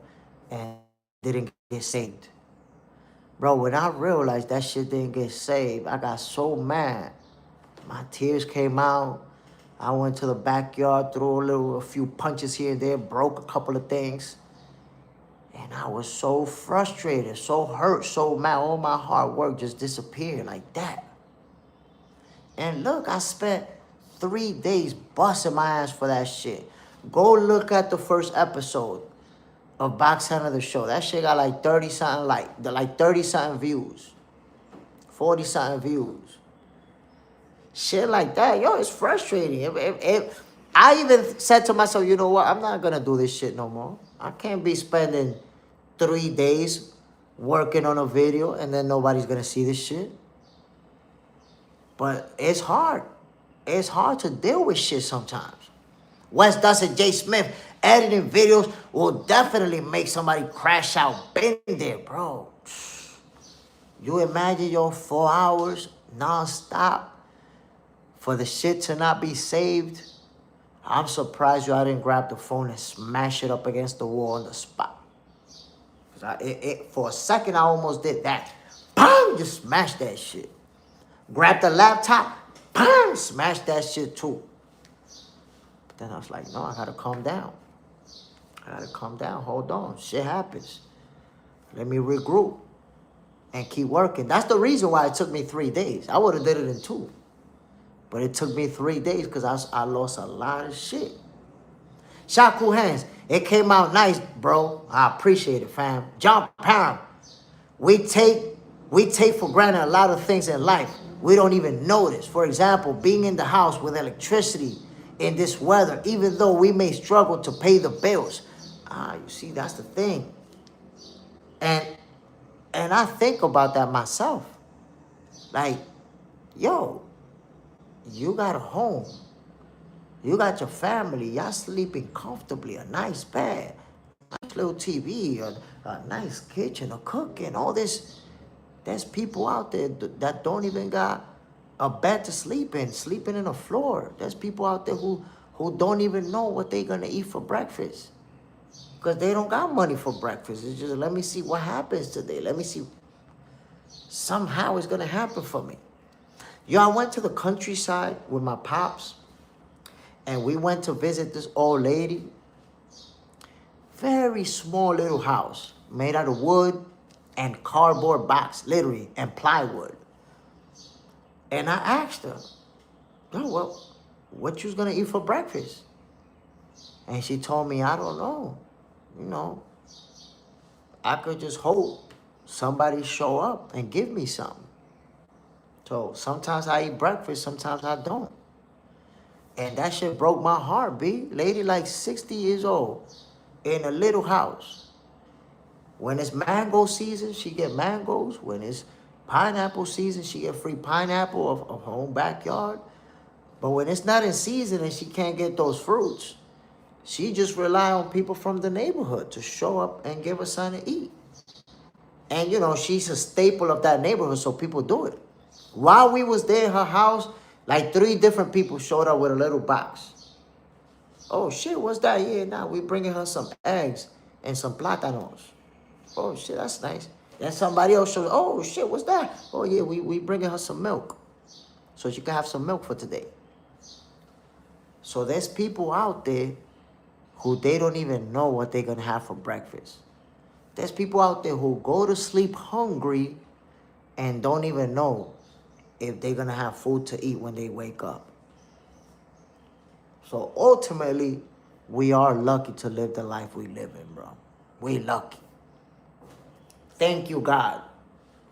and didn't get saved. Bro, when I realized that shit didn't get saved, I got so mad. My tears came out. I went to the backyard, threw a few punches here and there, broke a couple of things. And I was so frustrated, so hurt, so mad. All my hard work just disappeared like that. And look, I spent 3 days busting my ass for that shit. Go look at the first episode of Box Center the show. That shit got like 30-something like 30-something views. 40-something views. Shit like that, yo, it's frustrating. I even said to myself, you know what? I'm not gonna do this shit no more. I can't be spending 3 days working on a video and then nobody's gonna see this shit. But it's hard. It's hard to deal with shit sometimes. Wes Dustin, J. Smith, editing videos will definitely make somebody crash out. Been there, bro. You imagine your 4 hours non-stop for the shit to not be saved? I'm surprised I didn't grab the phone and smash it up against the wall on the spot. For a second, I almost did that. Bang! Just smash that shit. Grab the laptop. Bang! Smash that shit too. But then I was like, no, I gotta calm down. I gotta calm down. Hold on. Shit happens. Let me regroup and keep working. That's the reason why it took me 3 days. I would have did it in 2. But it took me 3 days because I lost a lot of shit. Shot cool hands. It came out nice, bro. I appreciate it, fam. John Parham. We take for granted a lot of things in life. We don't even notice. For example, being in the house with electricity in this weather, even though we may struggle to pay the bills. You see, that's the thing. And I think about that myself. Like, yo, you got a home. You got your family. Y'all sleeping comfortably, a nice bed, nice little TV, a nice kitchen, a cooking, all this. There's people out there that don't even got a bed to sleep in, sleeping in the floor. There's people out there who don't even know what they're going to eat for breakfast because they don't got money for breakfast. It's just, let me see what happens today. Let me see. Somehow it's going to happen for me. Yo, I went to the countryside with my pops, and we went to visit this old lady. Very small little house made out of wood and cardboard box, literally, and plywood. And I asked her, oh, well, what you was gonna eat for breakfast? And she told me, I don't know. You know, I could just hope somebody show up and give me something. So sometimes I eat breakfast, sometimes I don't. And that shit broke my heart, B. Lady like 60 years old in a little house. When it's mango season, she get mangoes. When it's pineapple season, she get free pineapple of her own backyard. But when it's not in season and she can't get those fruits, she just rely on people from the neighborhood to show up and give her something to eat. And, you know, she's a staple of that neighborhood, so people do it. While we was there in her house, like 3 different people showed up with a little box. Oh, shit, what's that? Yeah, now we bringing her some eggs and some plátanos. Oh, shit, that's nice. Then somebody else shows, oh, shit, what's that? Oh, yeah, we bringing her some milk so she can have some milk for today. So there's people out there who they don't even know what they're going to have for breakfast. There's people out there who go to sleep hungry and don't even know if they're going to have food to eat when they wake up. So ultimately, we are lucky to live the life we live in, bro. We lucky. Thank you, God.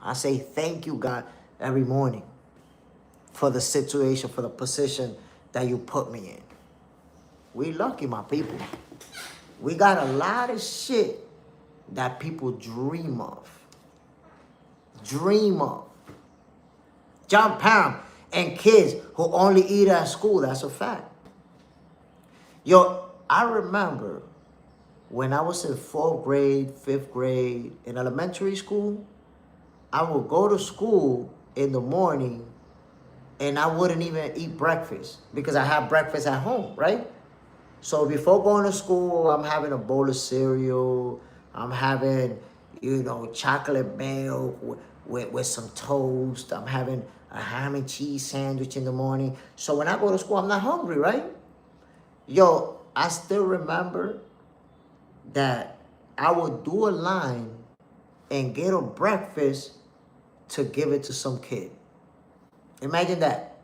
I say thank you, God, every morning for the situation, for the position that you put me in. We lucky, my people. We got a lot of shit that people dream of. Dream of. John Parham and kids who only eat at school. That's a fact. Yo, I remember when I was in 4th grade, 5th grade, in elementary school, I would go to school in the morning and I wouldn't even eat breakfast because I have breakfast at home, right? So before going to school, I'm having a bowl of cereal. I'm having, chocolate milk with some toast. I'm having a ham and cheese sandwich in the morning. So when I go to school, I'm not hungry, right? Yo, I still remember that I would do a line and get a breakfast to give it to some kid. Imagine that.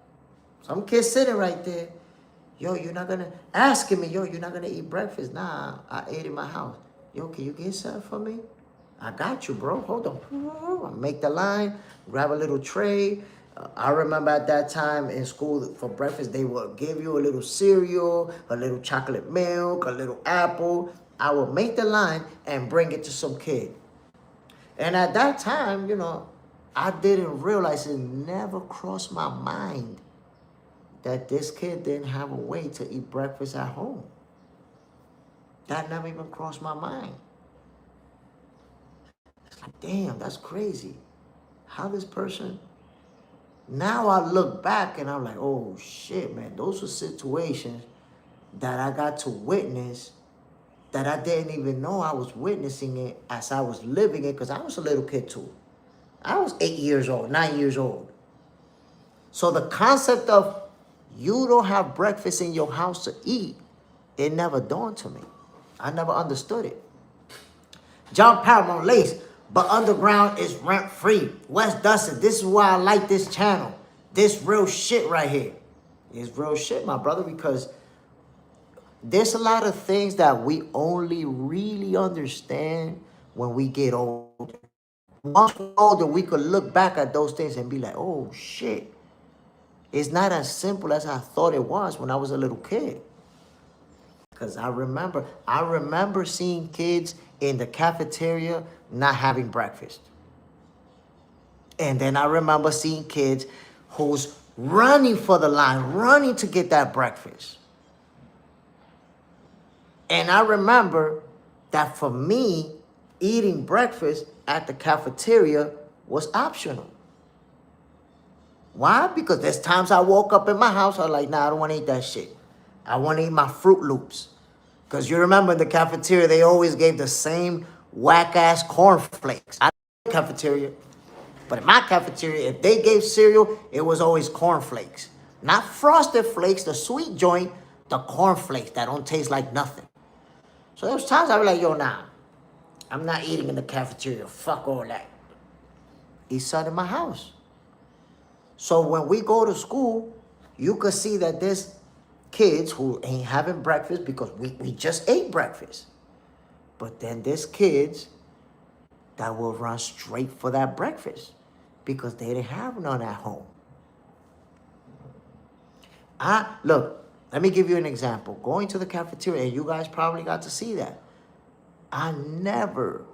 Some kid sitting right there. Yo, you're not gonna, asking me, you're not gonna eat breakfast. Nah, I ate in my house. Yo, can you get something for me? I got you, bro. Hold on. I make the line, grab a little tray. I remember at that time in school for breakfast, they would give you a little cereal, a little chocolate milk, a little apple. I would make the line and bring it to some kid. And at that time, I didn't realize, it never crossed my mind that this kid didn't have a way to eat breakfast at home. That never even crossed my mind. It's like, damn, that's crazy. How this person... Now I look back and I'm like, oh shit, man. Those were situations that I got to witness that I didn't even know I was witnessing it as I was living it, because I was a little kid too. I was 8 years old, 9 years old. So the concept of you don't have breakfast in your house to eat, it never dawned to me. I never understood it. John Parham on Lace, but underground is rent free. West Dustin, this is why I like this channel. This real shit right here. It's real shit, my brother, because there's a lot of things that we only really understand when we get older. Once we're older, we could look back at those things and be like, oh shit. It's not as simple as I thought it was when I was a little kid. Because I remember seeing kids in the cafeteria not having breakfast. And then I remember seeing kids who's running for the line, running to get that breakfast. And I remember that for me, eating breakfast at the cafeteria was optional. Why? Because there's times I woke up in my house, I'm like, nah, I don't want to eat that shit. I want to eat my Fruit Loops. Because you remember in the cafeteria, they always gave the same whack-ass cornflakes. I know the cafeteria, but in my cafeteria, if they gave cereal, it was always cornflakes. Not Frosted Flakes, the sweet joint, the cornflakes that don't taste like nothing. So there was times I was like, yo, nah, I'm not eating in the cafeteria. Fuck all that. Eat something in my house. So when we go to school, you could see that there's kids who ain't having breakfast because we just ate breakfast. But then there's kids that will run straight for that breakfast because they didn't have none at home. Look, let me give you an example. Going to the cafeteria, and you guys probably got to see that. I never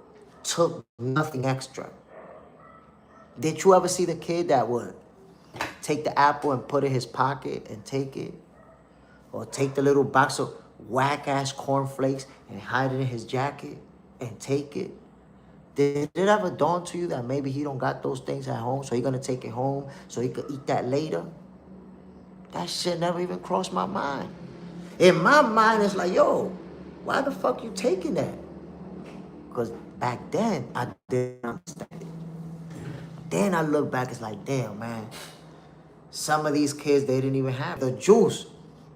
took nothing extra. Did you ever see the kid that would take the apple and put it in his pocket and take it? Or take the little box of whack-ass cornflakes and hide it in his jacket and take it? Did it ever dawn to you that maybe he don't got those things at home, so he's going to take it home so he could eat that later? That shit never even crossed my mind. In my mind, it's like, yo, why the fuck you taking that? Because back then, I didn't understand it. Then I look back, it's like, damn, man. Some of these kids, they didn't even have the juice.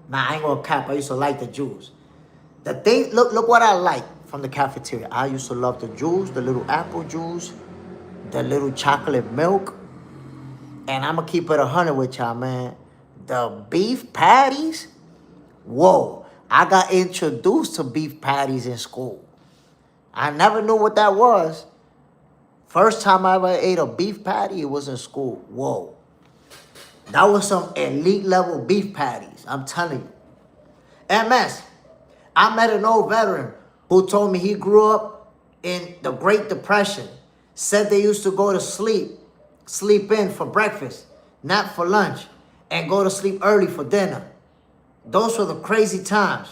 Nah, I ain't gonna cap. I used to like the juice. The thing, look what I like from the cafeteria. I used to love the juice, the little apple juice, the little chocolate milk. And I'm gonna keep it 100 with y'all, man. The beef patties, whoa. I got introduced to beef patties in school. I never knew what that was. First time I ever ate a beef patty, it was in school. Whoa. That was some elite level beef patties. I'm telling you. MS, I met an old veteran who told me he grew up in the Great Depression. Said they used to go to sleep in for breakfast, nap for lunch, and go to sleep early for dinner. Those were the crazy times.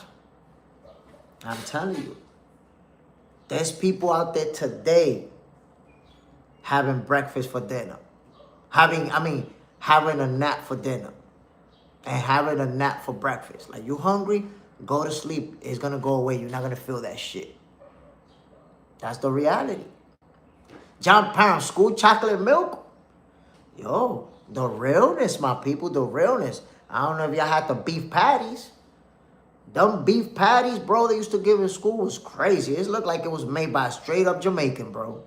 I'm telling you. There's people out there today having breakfast for dinner. Having a nap for dinner. And having a nap for breakfast. Like, you hungry? Go to sleep. It's going to go away. You're not going to feel that shit. That's the reality. John Pound, school chocolate milk. Yo, the realness, my people. The realness. I don't know if y'all had the beef patties. Them beef patties, bro, they used to give in school was crazy. It looked like it was made by a straight up Jamaican, bro.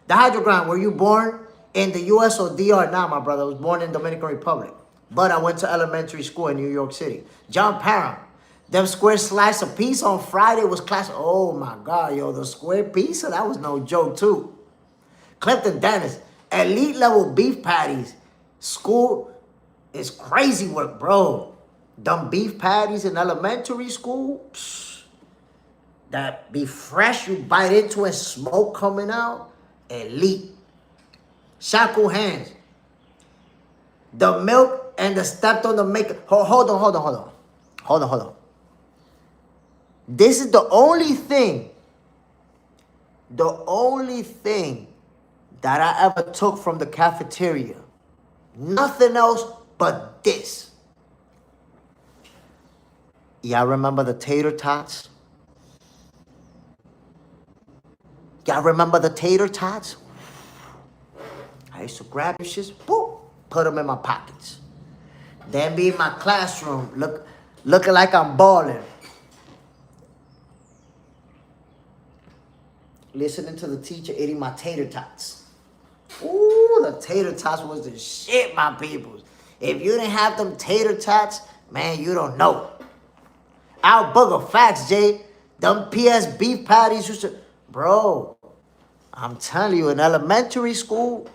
The Hydrogram, were you born in the U.S. or D.R.? Nah, my brother. I was born in Dominican Republic. But I went to elementary school in New York City. John Parham, them square slice of pizza on Friday was classic. Oh, my God, yo, the square pizza, that was no joke, too. Clifton Dennis, elite level beef patties. School is crazy work, bro. Them beef patties in elementary school, psh, that be fresh, you bite into it, smoke coming out, elite. Shackle hands. The milk and the stepped on the make. Hold on. This is the only thing that I ever took from the cafeteria. Nothing else but this. Y'all remember the tater tots? Y'all remember the tater tots? I used to grab the shits, boop, put them in my pockets. Then be in my classroom, looking like I'm balling. Listening to the teacher eating my tater tots. Ooh, the tater tots was the shit, my peoples. If you didn't have them tater tots, man, you don't know. Out booger facts, Jay. Them PS beef patties used to... Bro, I'm telling you, in elementary school,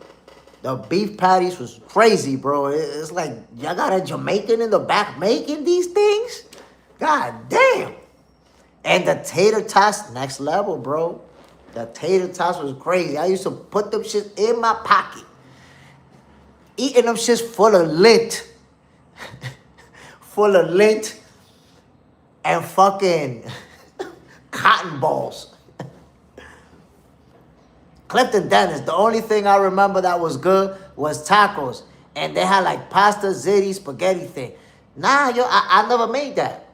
the beef patties was crazy, bro. It's like, y'all got a Jamaican in the back making these things? God damn. And the tater tots, next level, bro. The tater tots was crazy. I used to put them shit in my pocket. Eating them shits full of lint. Full of lint. And fucking cotton balls. Clifton Dennis, the only thing I remember that was good was tacos. And they had like pasta, ziti, spaghetti thing. Nah, yo, I never made that.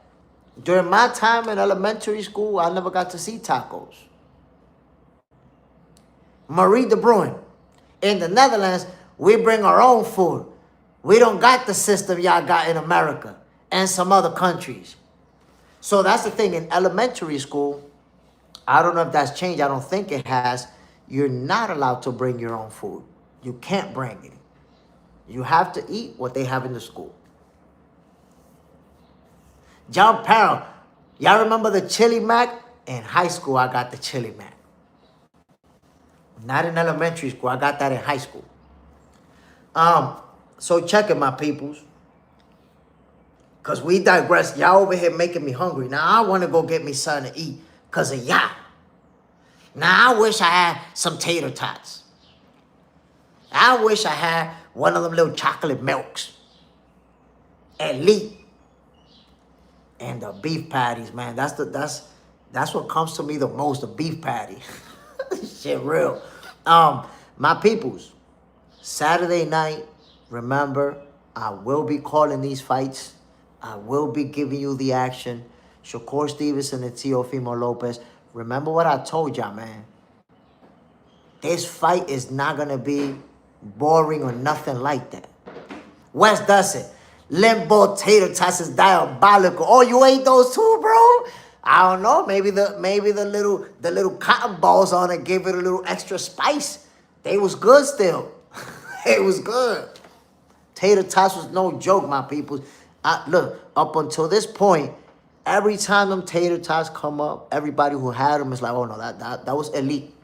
During my time in elementary school, I never got to see tacos. Marie de Bruin. In the Netherlands, we bring our own food. We don't got the system y'all got in America and some other countries. So that's the thing. In elementary school, I don't know if that's changed. I don't think it has. You're not allowed to bring your own food. You can't bring it. You have to eat what they have in the school. John Parrow, y'all remember the Chili Mac? In high school, I got the Chili Mac. Not in elementary school. I got that in high school. So check it, my peoples. Because we digress. Y'all over here making me hungry. Now I want to go get me something to eat because of y'all. Now I wish I had some tater tots. I wish I had one of them little chocolate milks. Elite. And the beef patties, man. That's what comes to me the most, the beef patty. Shit real. My peoples, Saturday night, remember, I will be calling these fights. I will be giving you the action. Shakur Stevenson and Teofimo Lopez. Remember what I told y'all, man. This fight is not going to be boring or nothing like that. Wes does it. Limbo tater tots is diabolical. Oh, you ate those too, bro? I don't know. Maybe the little cotton balls on it gave it a little extra spice. They was good still. It was good. Tater tots was no joke, my people. Look, up until this point, Every time them tater tots come up, everybody who had them is like, oh no, that was elite.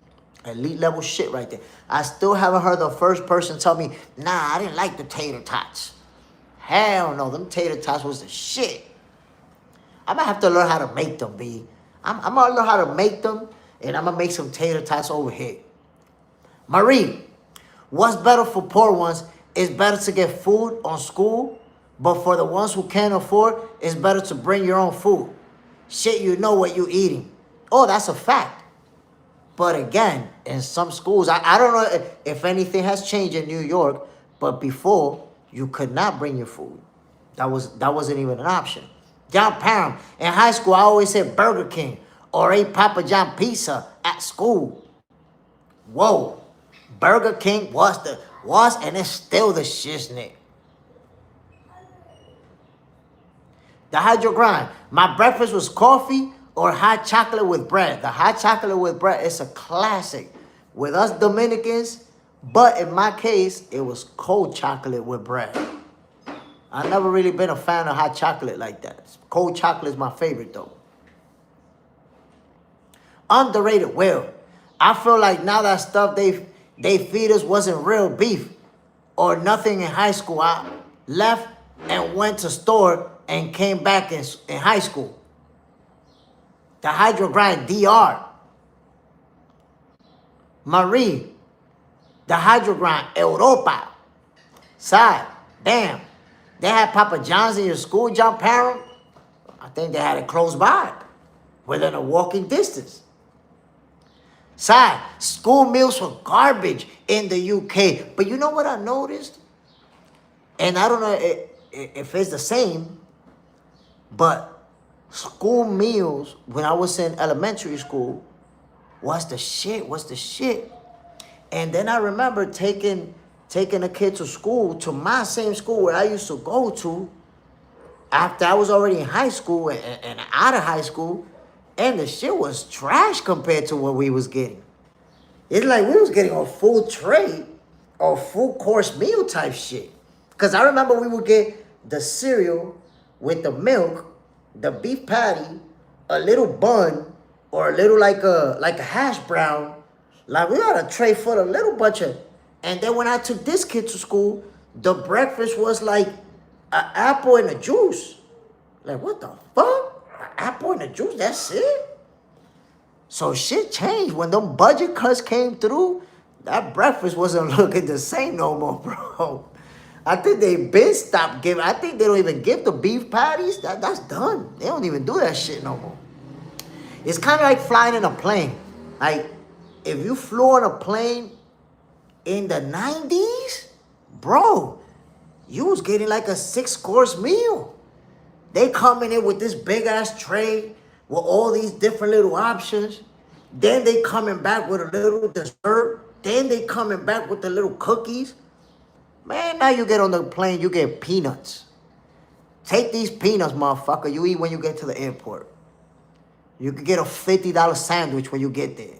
Elite level shit right there. I still haven't heard the first person tell me, nah, I didn't like the tater tots. Hell no, them tater tots was the shit. I'm gonna have to learn how to make them, B. I'm gonna learn how to make them, and I'm gonna make some tater tots over here. Marie, what's better for poor ones? It's better to get food on school, but for the ones who can't afford, it's better to bring your own food. Shit, you know what you're eating. Oh, that's a fact. But again, in some schools, I don't know if anything has changed in New York, but before, you could not bring your food. That wasn't even an option. John Parham, in high school, I always said Burger King or ate Papa John pizza at school. Whoa. Burger King was and it's still the shiznit. The hydro grind. My breakfast was coffee or hot chocolate with bread. The hot chocolate with bread is a classic with us Dominicans, but in my case, it was cold chocolate with bread. I've never really been a fan of hot chocolate like that. Cold chocolate is my favorite though. Underrated. Well, I feel like now that stuff they feed us wasn't real beef or nothing in high school. I left and went to store and came back in high school. The hydro grind DR. Marie. The hydro grind Europa. Side. Damn. They had Papa John's in your school, John Parham? I think they had it close by, within a walking distance. Side, school meals were garbage in the UK. But you know what I noticed? And I don't know if it's the same, but school meals, when I was in elementary school, was the shit. And then I remember taking a kid to school, to my same school where I used to go to, after I was already in high school and out of high school, and the shit was trash compared to what we was getting. It's like we was getting a full tray or full course meal type shit. Because I remember we would get the cereal with the milk, the beef patty, a little bun, or a little like a hash brown. Like we got a tray full of a little bunch of. And then when I took this kid to school, the breakfast was like an apple and a juice. Like, what the fuck? An apple and a juice? That's it? So shit changed. When them budget cuts came through, that breakfast wasn't looking the same no more, bro. I think they been stopped giving. I think they don't even give the beef patties. That's done. They don't even do that shit no more. It's kind of like flying in a plane. Like, if you flew on a plane in the 90s, bro, you was getting like a 6-course meal. They coming in with this big ass tray with all these different little options. Then they coming back with a little dessert. Then they coming back with the little cookies. Man, now you get on the plane, you get peanuts. Take these peanuts, motherfucker. You eat when you get to the airport. You could get a $50 sandwich when you get there.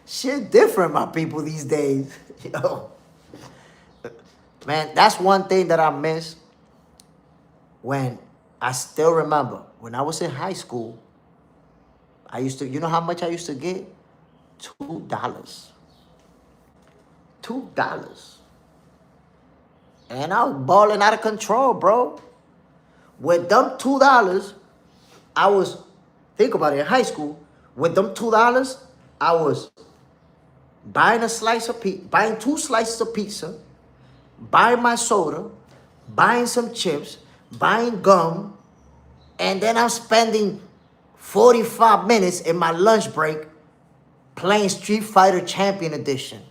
Shit different, my people, these days. Yo. Man, that's one thing that I miss. When I still remember, when I was in high school, I used to, you know how much I used to get? $2. $2. And I was balling out of control, bro. With them $2, I was, think about it, in high school, with them $2, I was buying buying 2 slices of pizza, buying my soda, buying some chips, buying gum, and then I'm spending 45 minutes in my lunch break playing Street Fighter Champion Edition,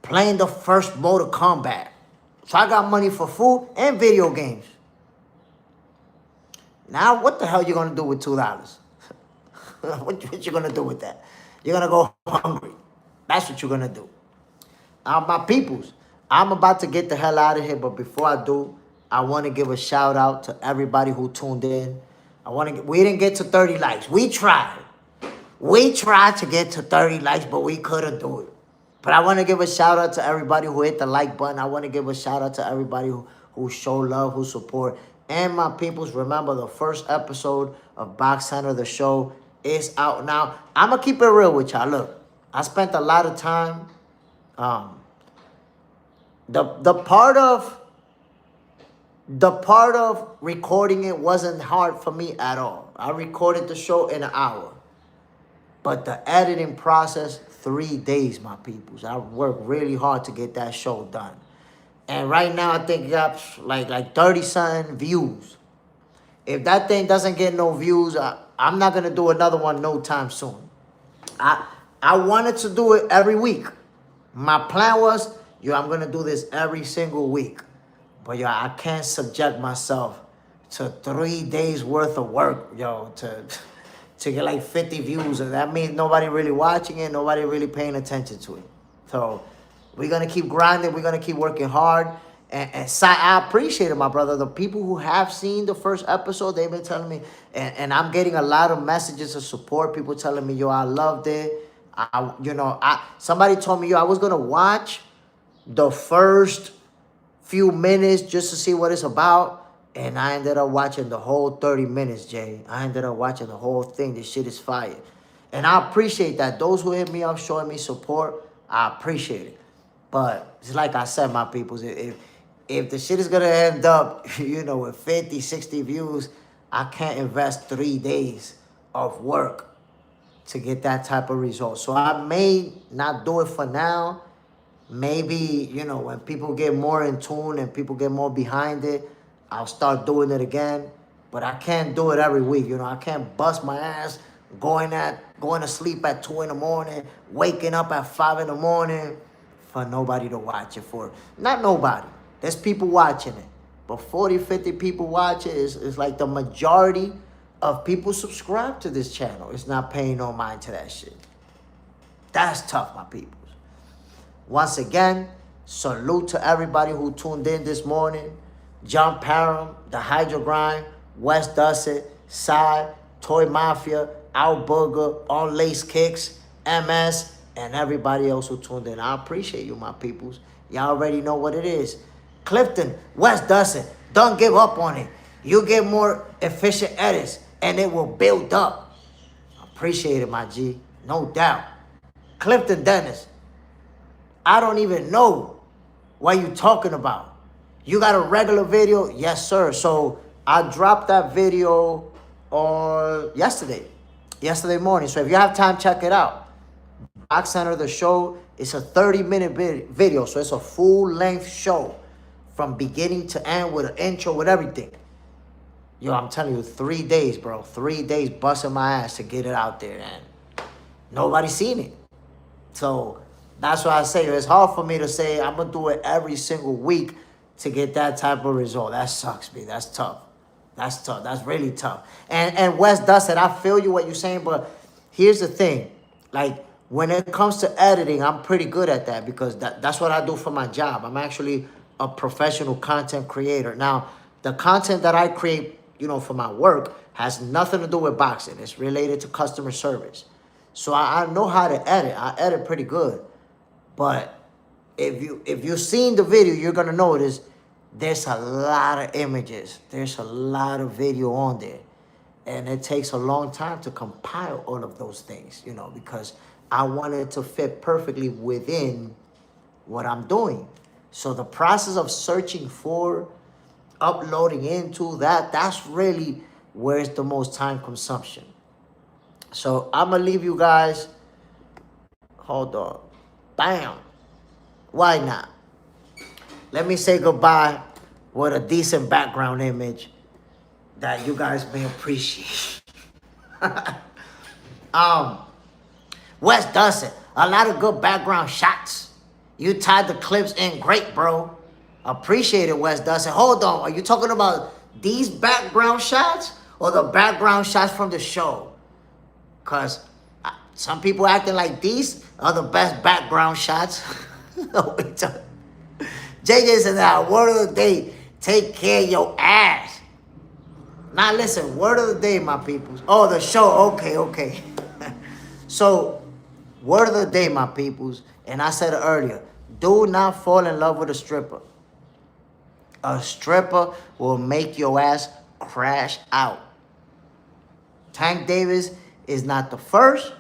playing the first Mortal Kombat. So I got money for food and video games. Now, what the hell you gonna do with $2? what you gonna do with that? You're gonna go hungry. That's what you're gonna do. My peoples, I'm about to get the hell out of here, but before I do, I want to give a shout out to everybody who tuned in. We didn't get to 30 likes. We tried. We tried to get to 30 likes, but we couldn't do it. But I want to give a shout out to everybody who hit the like button. I want to give a shout out to everybody who show love, who support. And my peoples, remember the first episode of Box Center, the show, is out now. I'm going to keep it real with y'all. Look, I spent a lot of time. The part of recording it wasn't hard for me at all. I recorded the show in an hour. But the editing process, 3 days, my peoples. I worked really hard to get that show done. And right now, I think it got like 30-something views. If that thing doesn't get no views, I'm not going to do another one no time soon. I wanted to do it every week. My plan was, I'm going to do this every single week. But, I can't subject myself to 3 days worth of work, to get like 50 views. And that means nobody really watching it, nobody really paying attention to it. So we're going to keep grinding. We're going to keep working hard. And I appreciate it, my brother. The people who have seen the first episode, they've been telling me, and I'm getting a lot of messages of support. People telling me, I loved it. Somebody told me, I was going to watch the first few minutes just to see what it's about. And I ended up watching the whole 30 minutes, Jay. I ended up watching the whole thing. This shit is fire. And I appreciate that. Those who hit me up showing me support, I appreciate it. But it's like I said, my peoples, if the shit is going to end up, with 50, 60 views, I can't invest 3 days of work to get that type of result. So I may not do it for now. Maybe, when people get more in tune and people get more behind it, I'll start doing it again. But I can't do it every week. I can't bust my ass going to sleep at 2 in the morning, waking up at 5 in the morning for nobody to watch it for. Not nobody. There's people watching it. But 40, 50 people watch it. It's like the majority of people subscribe to this channel. It's not paying no mind to that shit. That's tough, my people. Once again, salute to everybody who tuned in this morning. John Parham, The Hydro Grind, Wes Dusset, Sai, Toy Mafia, Al Booger, On Lace Kicks, MS, and everybody else who tuned in. I appreciate you, my peoples. Y'all already know what it is. Clifton, Wes Dusset, don't give up on it. You get more efficient edits, and it will build up. Appreciate it, my G. No doubt. Clifton Dennis, I don't even know what you talking about. You got a regular video? Yes, sir. So I dropped that video on yesterday morning. So if you have time, check it out. Box Center, the show, it's a 30-minute video. So it's a full-length show from beginning to end with an intro, with everything. I'm telling you, 3 days, bro. 3 days busting my ass to get it out there. And nobody's seen it. So that's why I say it's hard for me to say I'm going to do it every single week to get that type of result. That sucks, me. That's tough. That's tough. That's really tough. And Wes Dustin, I feel you what you're saying, but here's the thing. Like, when it comes to editing, I'm pretty good at that because that's what I do for my job. I'm actually a professional content creator. Now, the content that I create, for my work has nothing to do with boxing. It's related to customer service. So I know how to edit. I edit pretty good. But if you've seen the video, you're going to notice there's a lot of images. There's a lot of video on there. And it takes a long time to compile all of those things, because I want it to fit perfectly within what I'm doing. So the process of searching for, uploading into that's really where it's the most time consumption. So I'm going to leave you guys. Hold on. Bam. Why not? Let me say goodbye with a decent background image that you guys may appreciate. Wes Dustin, a lot of good background shots. You tied the clips in great, bro. Appreciate it, Wes Dustin. Hold on, are you talking about these background shots or the background shots from the show? Because some people acting like these are the best background shots. JJ said that word of the day, take care of your ass. Now listen, word of the day, my peoples. Oh, the show, okay. So, word of the day, my peoples, and I said it earlier, do not fall in love with a stripper. A stripper will make your ass crash out. Tank Davis is not the first,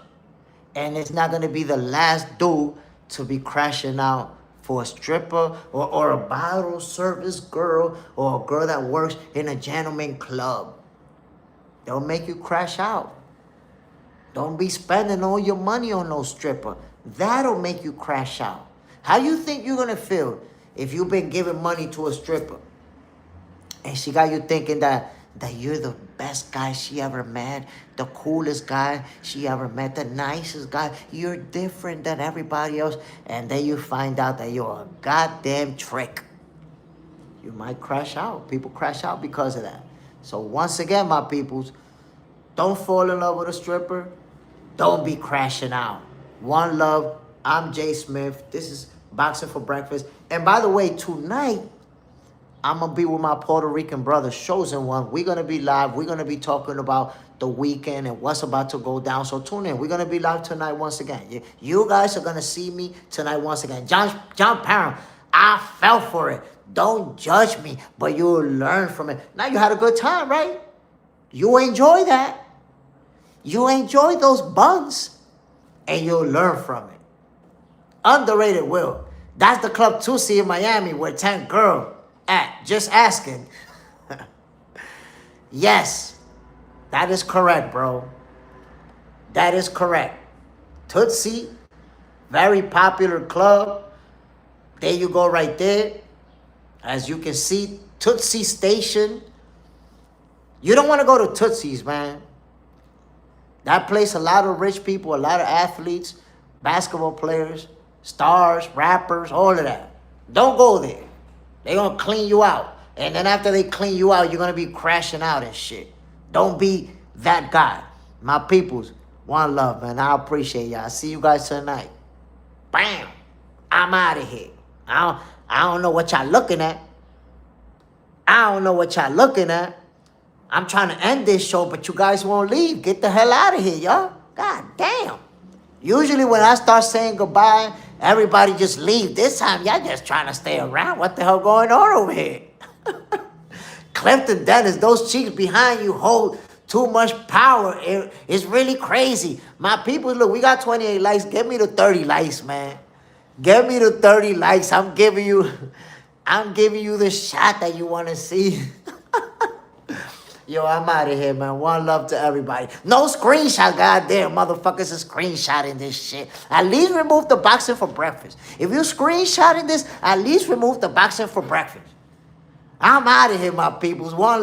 and it's not going to be the last dude to be crashing out for a stripper or a bottle service girl or a girl that works in a gentleman club. They'll make you crash out. Don't be spending all your money on no stripper. That'll make you crash out. How you think you're going to feel if you've been giving money to a stripper and she got you thinking that you're the best guy she ever met, the coolest guy she ever met, the nicest guy. You're different than everybody else. And then you find out that you're a goddamn trick. You might crash out. People crash out because of that. So once again, my peoples, don't fall in love with a stripper. Don't be crashing out. One love. I'm Jay Smith. This is Boxing for Breakfast. And by the way, tonight, I'm going to be with my Puerto Rican brother, Chosen One. We're going to be live. We're going to be talking about the weekend and what's about to go down. So tune in. We're going to be live tonight once again. You guys are going to see me tonight once again. John Parham, I fell for it. Don't judge me, but you'll learn from it. Now, you had a good time, right? You enjoy that. You enjoy those buns, and you'll learn from it. Underrated Will. That's the Club 2C in Miami where 10 girl at. Just asking. Yes, that is correct, bro. That is correct. Tootsie, very popular club. There you go right there. As you can see, Tootsie Station. You don't want to go to Tootsie's, man. That place, a lot of rich people, a lot of athletes, basketball players, stars, rappers, all of that. Don't go there. They're going to clean you out. And then after they clean you out, you're going to be crashing out and shit. Don't be that guy. My peoples, one love, man. I appreciate y'all. See you guys tonight. Bam. I'm out of here. I don't know what y'all looking at. I don't know what y'all looking at. I'm trying to end this show, but you guys won't leave. Get the hell out of here, y'all. God damn. Usually when I start saying goodbye, everybody just leave. This time, y'all just trying to stay around. What the hell going on over here? Clifton Dennis, those cheeks behind you hold too much power. It's really crazy. My people, look, we got 28 likes. Get me the 30 likes, man. Get me the 30 likes. I'm giving you the shot that you want to see. Yo, I'm out of here, man. One love to everybody. No screenshot, goddamn motherfuckers are screenshotting this shit. At least remove the Boxing for Breakfast. If you're screenshotting this, at least remove the Boxing for Breakfast. I'm out of here, my peoples. One love.